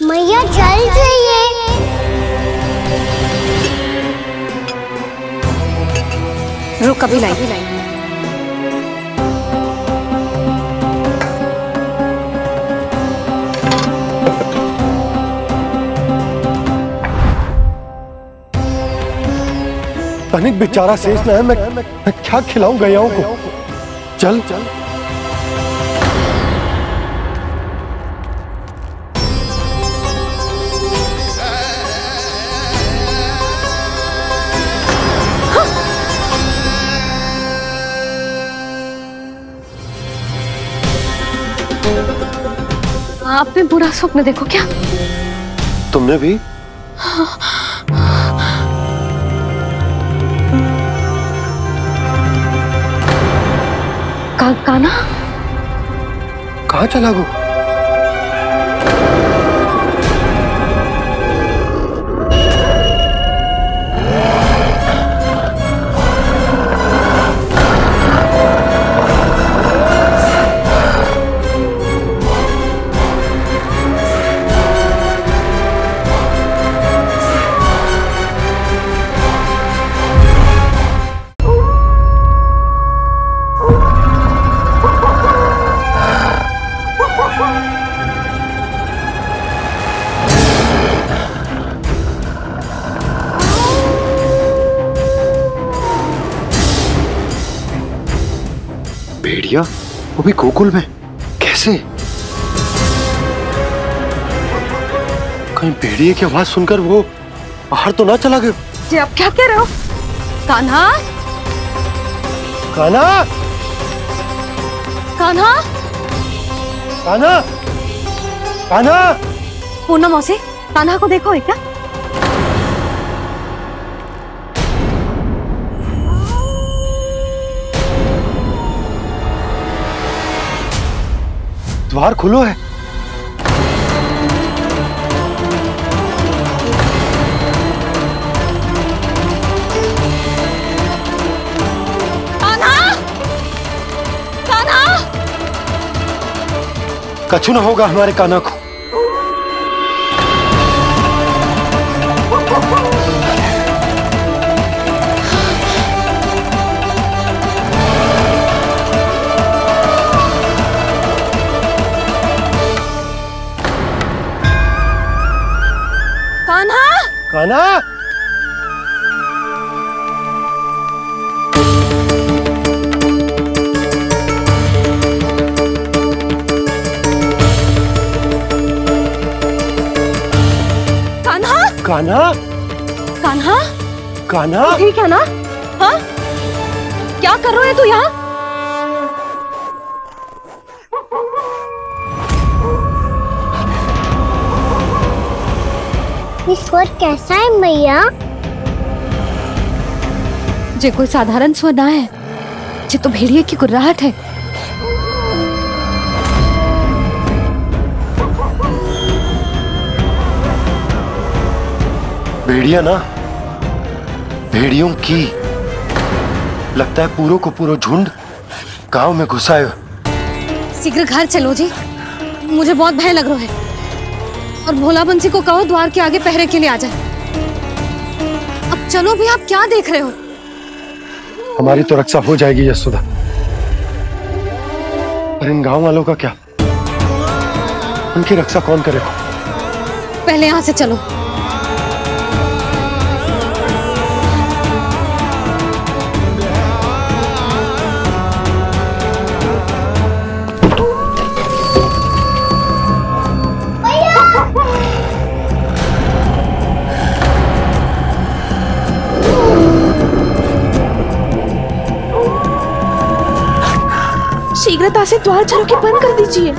[SPEAKER 2] मैया जल जाइए।
[SPEAKER 1] रुक अभी लाई।
[SPEAKER 3] तनिक बेचारा शेष न है, मैं क्या खिलाऊं गयाओं को। चल चल
[SPEAKER 1] आपने बुरा स्वप्न देखो क्या?
[SPEAKER 3] तुमने भी?
[SPEAKER 1] कान्हा
[SPEAKER 3] कहाँ चला गो? भेड़िया वो भी गोकुल में कैसे? कहीं भेड़िए की आवाज सुनकर वो बाहर तो ना चला गया?
[SPEAKER 1] जी आप क्या कह रहे हो? कान्हा,
[SPEAKER 3] कान्हा,
[SPEAKER 1] कान्हा,
[SPEAKER 3] कान्हा, कान्हा।
[SPEAKER 1] पूनम मौसी, कान्हा को देखो है क्या?
[SPEAKER 3] द्वार खुलो है। कछु न होगा हमारे कान्हा को।
[SPEAKER 1] कान्हा,
[SPEAKER 3] कान्हा, कान्हा,
[SPEAKER 1] कान्हा,
[SPEAKER 3] कान्हा,
[SPEAKER 1] ठीक है ना? हाँ, क्या कर रहे हो तू यहाँ?
[SPEAKER 2] ये स्वर कैसा है मैया?
[SPEAKER 1] जे कोई साधारण स्वर ना है, जे तो भेड़िए की गुर्राहट है।
[SPEAKER 3] भेड़िया ना, भेड़ियों की लगता है पूरों को पूरा झुंड गांव में घुसा है।
[SPEAKER 1] शीघ्र घर चलो जी, मुझे बहुत भय लग रहा है। और भोला बंसी को कहो द्वार के आगे पहरे के लिए आ जाए। अब चलो भी, आप क्या देख रहे हो?
[SPEAKER 3] हमारी तो रक्षा हो जाएगी यशोदा, पर इन गांव वालों का क्या? उनकी रक्षा कौन करेगा?
[SPEAKER 1] पहले यहाँ से चलो।
[SPEAKER 7] शीघ्रता से द्वार चारों के बंद कर दीजिए।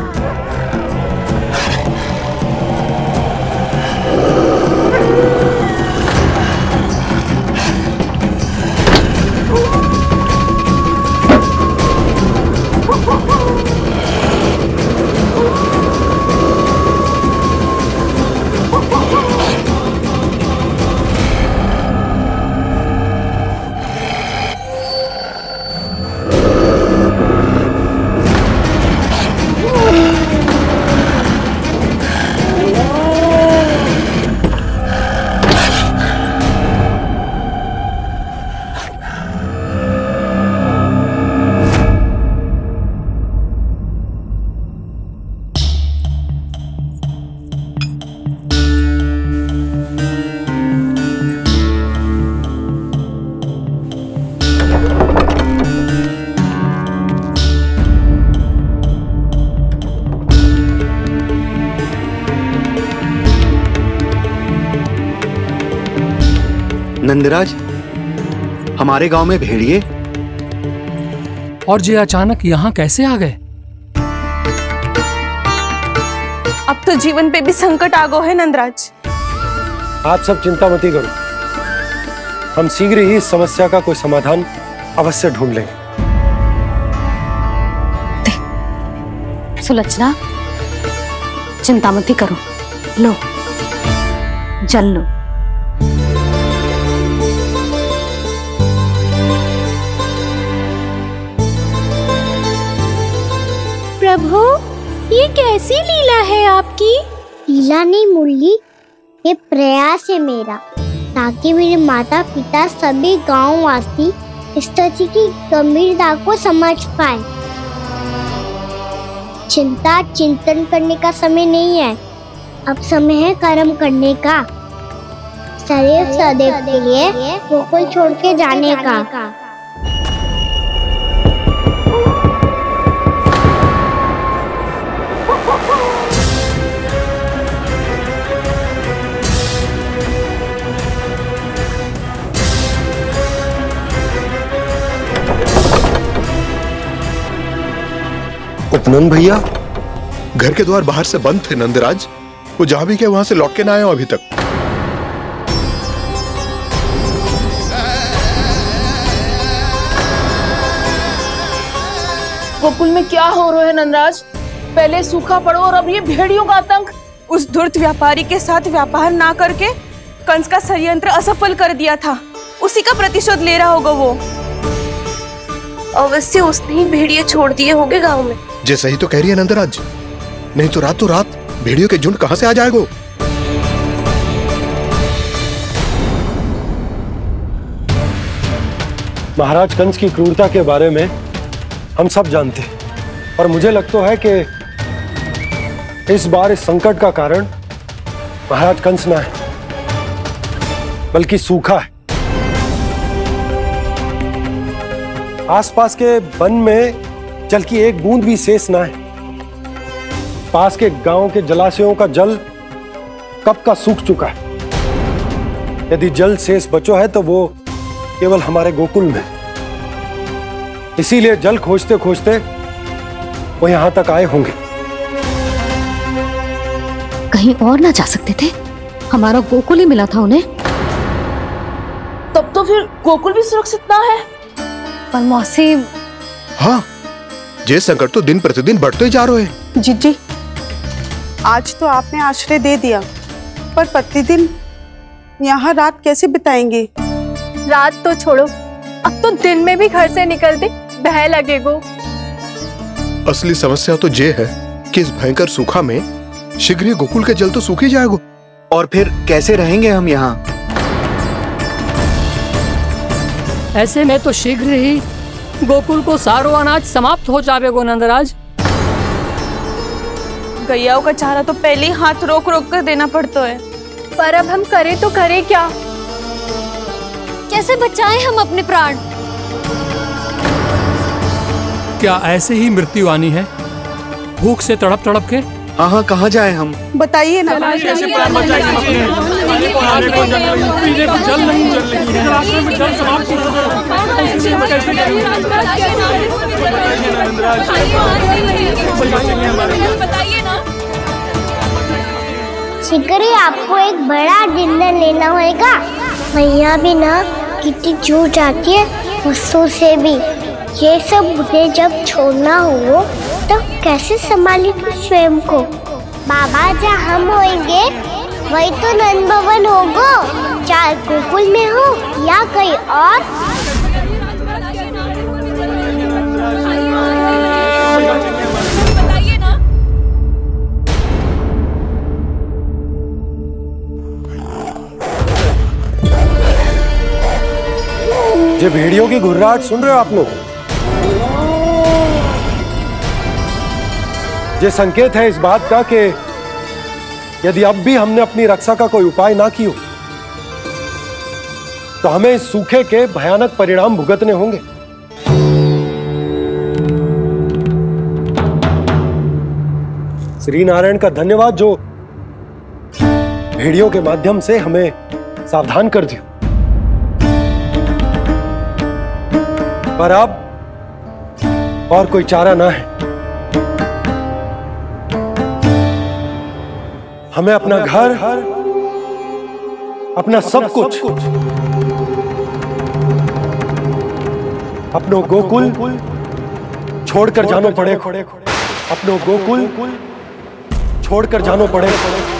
[SPEAKER 14] नंदराज, हमारे गांव में भेड़िए
[SPEAKER 17] और ये अचानक यहाँ कैसे आ गए?
[SPEAKER 7] अब तो जीवन पे भी संकट आ गो है नंदराज।
[SPEAKER 3] आप सब चिंता मत करो, हम शीघ्र ही इस समस्या का कोई समाधान अवश्य ढूंढ लेंगे।
[SPEAKER 1] सुलक्षणा, चिंता मत करो, लो जल लो।
[SPEAKER 15] प्रभु, ये कैसी लीला है आपकी?
[SPEAKER 2] लीला नहीं मुरली, ये प्रयास है मेरा, ताकि मेरे माता पिता सभी गांव वासी स्थिति की गंभीरता को समझ पाए। चिंता चिंतन करने का समय नहीं है, अब समय है कर्म करने का, सदैव सदैव के लिए गोकुल छोड़ के जाने का।
[SPEAKER 3] उपनंद भैया,
[SPEAKER 6] घर के द्वार बाहर से बंद थे नंदराज, वो जहां भी गए वहां से लौट के ना आए अभी तक।
[SPEAKER 7] गोकुल में क्या हो रहा है नंदराज? पहले सूखा पड़ो और अब ये भेड़ियों का आतंक। उस धूर्त व्यापारी के साथ व्यापार ना करके कंस का षड्यंत्र असफल कर दिया था, उसी का प्रतिशोध ले रहा होगा वो।
[SPEAKER 8] अवश्य उसने ही भेड़िए छोड़ दिए होंगे गांव में।
[SPEAKER 18] जे सही तो कह रही है नंदराज, नहीं तो रात भेड़ियों के झुंड कहां से आ जाएगा।
[SPEAKER 3] महाराज कंस की क्रूरता के बारे में हम सब जानते हैं, और मुझे लगता है कि इस बार इस संकट का कारण महाराज कंस ना है, बल्कि सूखा है। आसपास के वन में जल की एक बूंद भी शेष ना है। पास के गांव के जलाशयों का जल कब का सूख चुका है। यदि जल शेष बचो है तो वो केवल हमारे गोकुल में। इसीलिए जल खोजते खोजते वो यहां तक आए होंगे।
[SPEAKER 1] कहीं और ना जा सकते थे? हमारा गोकुल ही मिला था उन्हें।
[SPEAKER 7] तब तो फिर गोकुल भी सुरक्षित ना है।
[SPEAKER 1] पर मौसी,
[SPEAKER 18] हाँ, ये संकट तो दिन प्रतिदिन बढ़ते जा रहे हैं।
[SPEAKER 12] जीजी, आज तो आपने आश्रय दे दिया, पर प्रतिदिन यहाँ रात कैसे बिताएंगे?
[SPEAKER 9] रात तो छोड़ो, अब तो दिन में भी घर से निकलते भय लगेगो।
[SPEAKER 18] असली समस्या तो ये है कि इस भयंकर सूखा में शीघ्र ही गोकुल के जल तो सूख ही जाएगा।
[SPEAKER 14] और फिर कैसे रहेंगे हम यहाँ?
[SPEAKER 17] ऐसे में तो शीघ्र ही गोकुल को सारो अनाज समाप्त हो जाएगा नंदराज।
[SPEAKER 7] गैयाओं का चारा तो पहले ही हाथ रोक रोक कर देना पड़ता है।
[SPEAKER 9] पर अब हम करें तो करें क्या?
[SPEAKER 1] कैसे बचाएं हम अपने प्राण?
[SPEAKER 17] क्या ऐसे ही मृत्यु आनी है, भूख से तड़प तड़प के?
[SPEAKER 14] हाँ, कहाँ जाए हम?
[SPEAKER 12] बताइए ना।
[SPEAKER 17] कैसे प्राण बचाएंगे हम अपने? खाने को जल नहीं, पीने को जल नहीं, रास्ते में जल समाप्त हो
[SPEAKER 2] शीघ्र ही आपको एक बड़ा डिनर लेना होगा। मैया भी ना कितनी जूझ जाती है गुस्सों से भी। ये सब मुझे जब छोड़ना हो तो कैसे संभालेगी स्वयं को? बाबा जहाँ हम होंगे वही तो नंद भवन होगा, चाहे गोकुल में हो या कहीं और।
[SPEAKER 3] ये भेड़ियों की घुर्राहट सुन रहे हो आप लोग? ये संकेत है इस बात का कि यदि अब भी हमने अपनी रक्षा का कोई उपाय ना किया तो हमें इस सूखे के भयानक परिणाम भुगतने होंगे। श्री नारायण का धन्यवाद जो भेड़ियों के माध्यम से हमें सावधान कर दिया। पर अब और कोई चारा ना है। हमें अपना घर, अपना सब कुछ, अपनो गोकुल छोड़कर जानो पड़ेगा। अपनो गोकुल छोड़कर जानो पड़ेगा।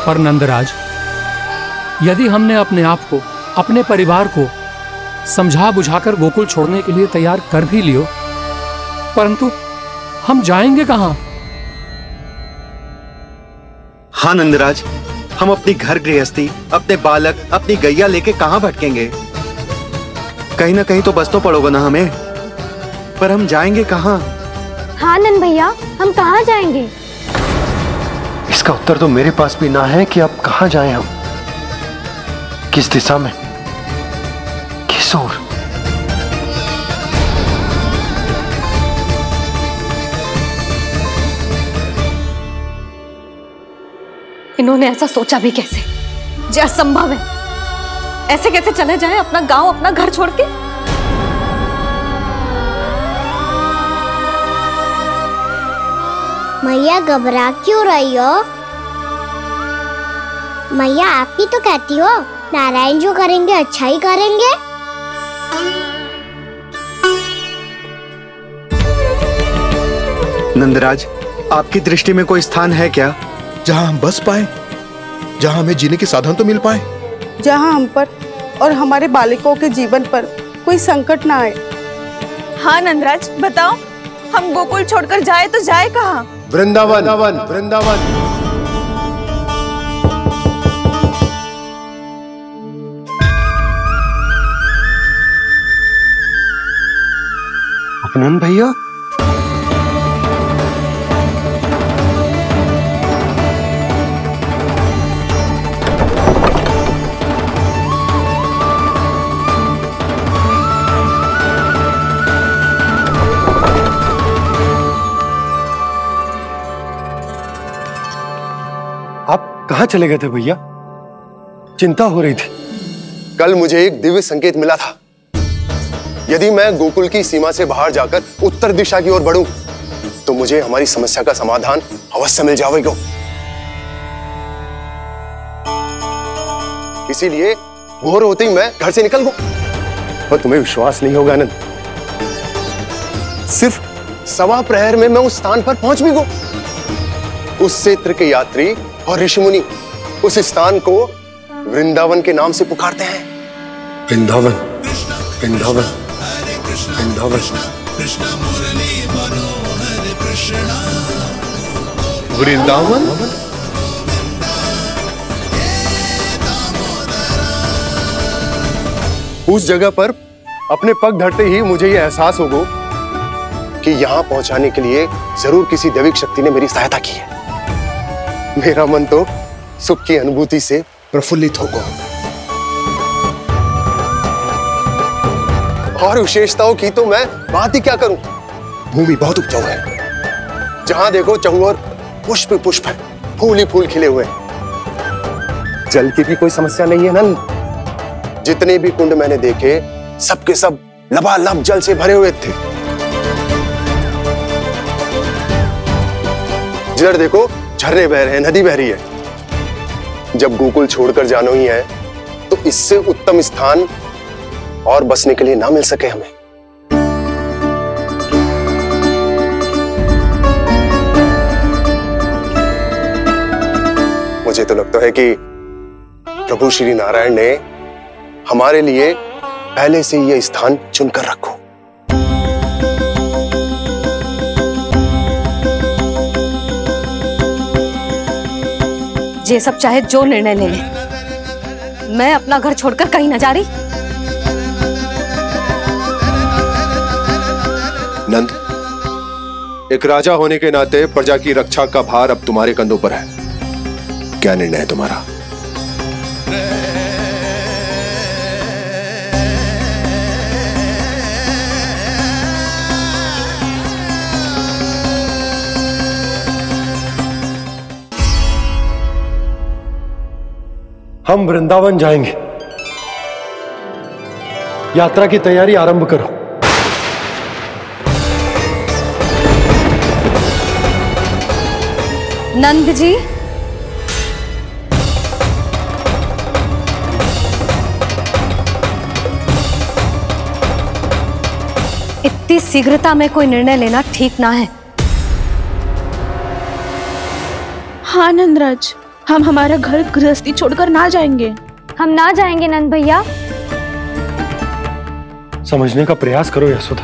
[SPEAKER 17] पर नंदराज, यदि हमने अपने आप को, अपने परिवार को समझा बुझाकर गोकुल छोड़ने के लिए तैयार कर भी लियो, परंतु हम जाएंगे कहाँ?
[SPEAKER 14] हाँ नंदराज, हम अपनी घर गृहस्थी, अपने बालक, अपनी गैया लेके कहाँ भटकेंगे? कहीं ना कहीं तो बस तो पड़ोगे ना हमें, पर हम जाएंगे कहाँ?
[SPEAKER 9] हाँ नंद भैया, हम कहाँ जाएंगे?
[SPEAKER 3] इसका उत्तर तो मेरे पास भी ना है कि अब कहाँ जाएं हम, किस दिशा में, किस ओर।
[SPEAKER 1] इन्होंने ऐसा सोचा भी कैसे? जो असंभव है। ऐसे कैसे चले जाएं अपना गांव, अपना घर छोड़ के?
[SPEAKER 2] मैया घबरा क्यों रही हो? मैया आप ही तो कहती हो नारायण जो करेंगे अच्छा ही करेंगे।
[SPEAKER 14] नंदराज, आपकी दृष्टि में कोई स्थान है क्या
[SPEAKER 18] जहां हम बस पाए, जहां हमें जीने के साधन तो मिल पाए,
[SPEAKER 12] जहां हम पर और हमारे बालकों के जीवन पर कोई संकट ना आए?
[SPEAKER 7] हाँ नंदराज, बताओ, हम गोकुल छोड़कर जाए तो जाए कहाँ?
[SPEAKER 5] वृंदावन, वृंदावन।
[SPEAKER 3] अपनन भैया, आप कहाँ चले गए थे भैया? चिंता हो रही थी।
[SPEAKER 5] कल मुझे एक दिव्य संकेत मिला था। यदि मैं गोकुल की सीमा से बाहर जाकर उत्तर दिशा की ओर बढ़ूं, तो मुझे हमारी समस्या का समाधान अवश्य मिल जाएगा। इसीलिए भोर होते ही मैं घर से निकल गया। और तुम्हें विश्वास नहीं होगा आनंद, सिर्फ सवा प्रहर में मैं उस स्थान पर पहुंच भी गया। उस क्षेत्र के यात्री और ऋषिमुनि उस स्थान को वृंदावन के नाम से पुकारते हैं।
[SPEAKER 3] वृंदावन, वृंदावन, वृंदावन।
[SPEAKER 18] वृंदावन।
[SPEAKER 5] उस जगह पर अपने पग धरते ही मुझे यह एहसास होगा कि यहां पहुंचाने के लिए जरूर किसी दैविक शक्ति ने मेरी सहायता की है। मेरा मन तो सुख की अनुभूति से प्रफुल्लित होगा। और विशेषताओं की तो मैं बात ही क्या करूं। भूमि बहुत उपजाऊ है, जहां देखो चहुओर पुष्प पुष्प है, फूल ही फूल खिले हुए। जल की भी कोई समस्या नहीं है नंद। जितने भी कुंड मैंने देखे, सबके सब लबालब जल से भरे हुए थे। जिधर देखो झरने बह रहे हैं, नदी बह रही है। जब गोकुल छोड़कर जाना ही है, तो इससे उत्तम स्थान और बसने के लिए ना मिल सके हमें। मुझे तो लगता है कि प्रभु श्री नारायण ने हमारे लिए पहले से यह स्थान चुनकर रखो।
[SPEAKER 1] ये सब चाहे जो निर्णय ले ले, मैं अपना घर छोड़कर कहीं न जा रही।
[SPEAKER 5] नंद, एक राजा होने के नाते प्रजा की रक्षा का भार अब तुम्हारे कंधों पर है। क्या निर्णय है तुम्हारा?
[SPEAKER 3] हम वृंदावन जाएंगे। यात्रा की तैयारी आरंभ करो।
[SPEAKER 1] नंद जी, इतनी शीघ्रता में कोई निर्णय लेना ठीक ना है।
[SPEAKER 7] हाँ नंदराज, हम हमारा घर गृहस्थी छोड़कर ना जाएंगे।
[SPEAKER 9] हम ना जाएंगे नंद भैया।
[SPEAKER 3] समझने का प्रयास करो यशोदा।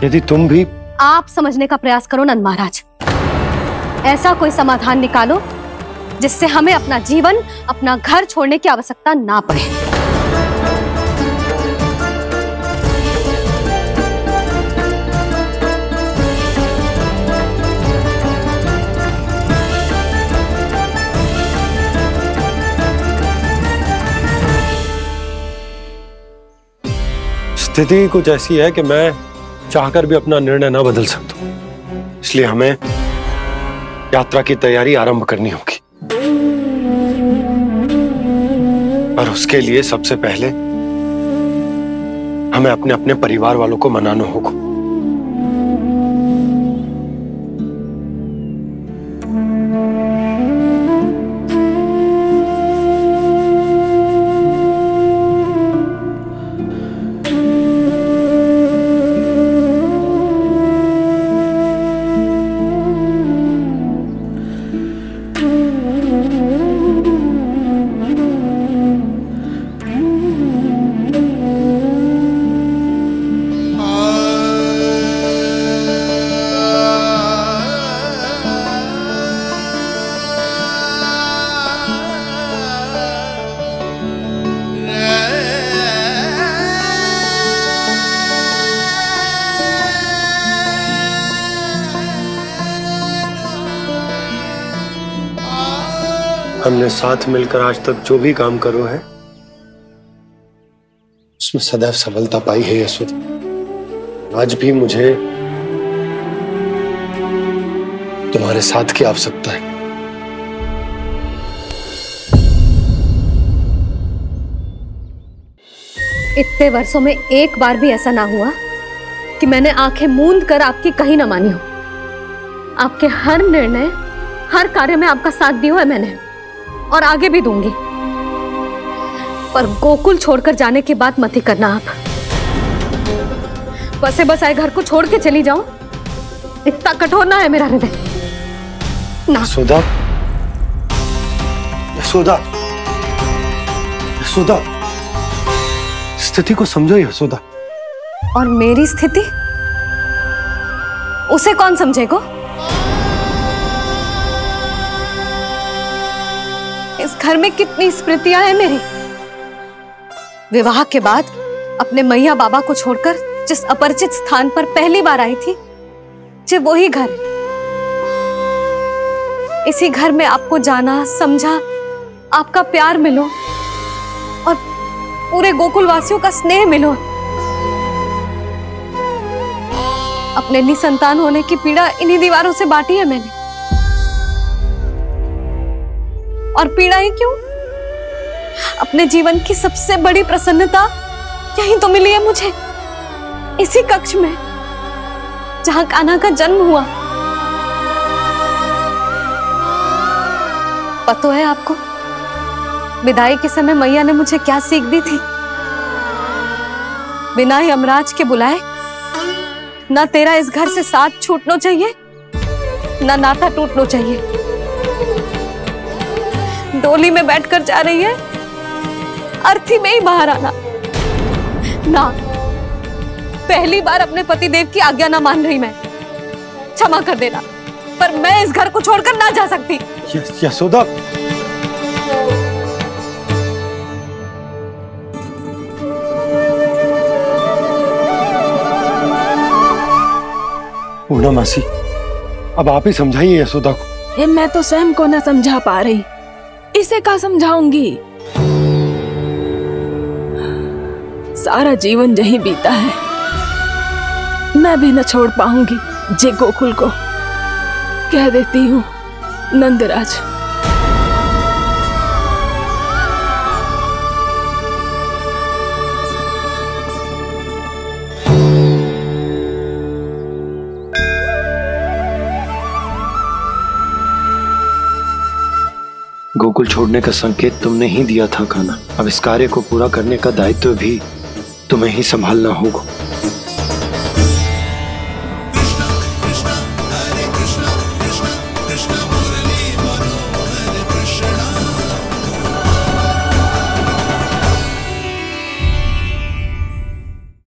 [SPEAKER 3] यदि तुम भी
[SPEAKER 1] आप समझने का प्रयास करो नंद महाराज। ऐसा कोई समाधान निकालो जिससे हमें अपना जीवन, अपना घर छोड़ने की आवश्यकता ना पड़े।
[SPEAKER 3] स्थिति कुछ ऐसी है कि मैं चाहकर भी अपना निर्णय न बदल सकता, इसलिए हमें यात्रा की तैयारी आरंभ करनी होगी। और उसके लिए सबसे पहले हमें अपने अपने परिवार वालों को मनाना होगा। हमने साथ मिलकर आज तक जो भी काम करो है उसमें सदैव सफलता पाई है यशोदा। आज भी मुझे तुम्हारे साथ की आवश्यकता है।
[SPEAKER 1] इतने वर्षों में एक बार भी ऐसा ना हुआ कि मैंने आंखें मूंद कर आपकी कहीं ना मानी हो। आपके हर निर्णय, हर कार्य में आपका साथ दिया है मैंने, और आगे भी दूंगी। पर गोकुल छोड़कर जाने की बात मत ही करना आप। बसे बसाए घर को छोड़ के चली जाऊं, इतना कठोर ना है मेरा हृदय ना।
[SPEAKER 3] यशोदा, यशोदा, यशोदा, स्थिति को समझो यशोदा।
[SPEAKER 1] और मेरी स्थिति उसे कौन समझेगा? इस घर में कितनी स्मृतियां हैं मेरी। विवाह के बाद अपने मैया बाबा को छोड़कर जिस अपरिचित स्थान पर पहली बार आई थी, जो वही घर। इसी घर में आपको जाना, समझा, आपका प्यार मिलो और पूरे गोकुल वासियों का स्नेह मिलो। अपने निसंतान होने की पीड़ा इन्हीं दीवारों से बांटी है मैंने। और पीड़ा ही क्यों? अपने जीवन की सबसे बड़ी प्रसन्नता यही तो मिली है मुझे, इसी कक्ष में जहां कान्हा का जन्म हुआ। पता है आपको विदाई के समय मैया ने मुझे क्या सीख दी थी? बिना ही यमराज के बुलाए ना तेरा इस घर से साथ छूटना चाहिए, ना नाता टूटना चाहिए। डोली में बैठकर जा रही है, अर्थी में ही बाहर आना ना। पहली बार अपने पतिदेव की आज्ञा ना मान रही मैं, क्षमा कर देना, पर मैं इस घर को छोड़कर ना जा सकती।
[SPEAKER 3] यशोदा, पूर्णा मासी, अब आप ही समझाइए यशोदा को।
[SPEAKER 4] मैं तो स्वयं को ना समझा पा रही, इसे क्या समझाऊंगी? सारा जीवन यही बीता है, मैं भी न छोड़ पाऊंगी जे गोकुल को। कह देती हूँ नंदराज।
[SPEAKER 3] गोकुल छोड़ने का संकेत तुमने ही दिया था कान्हा। अब इस कार्य को पूरा करने का दायित्व भी तुम्हें ही संभालना होगा।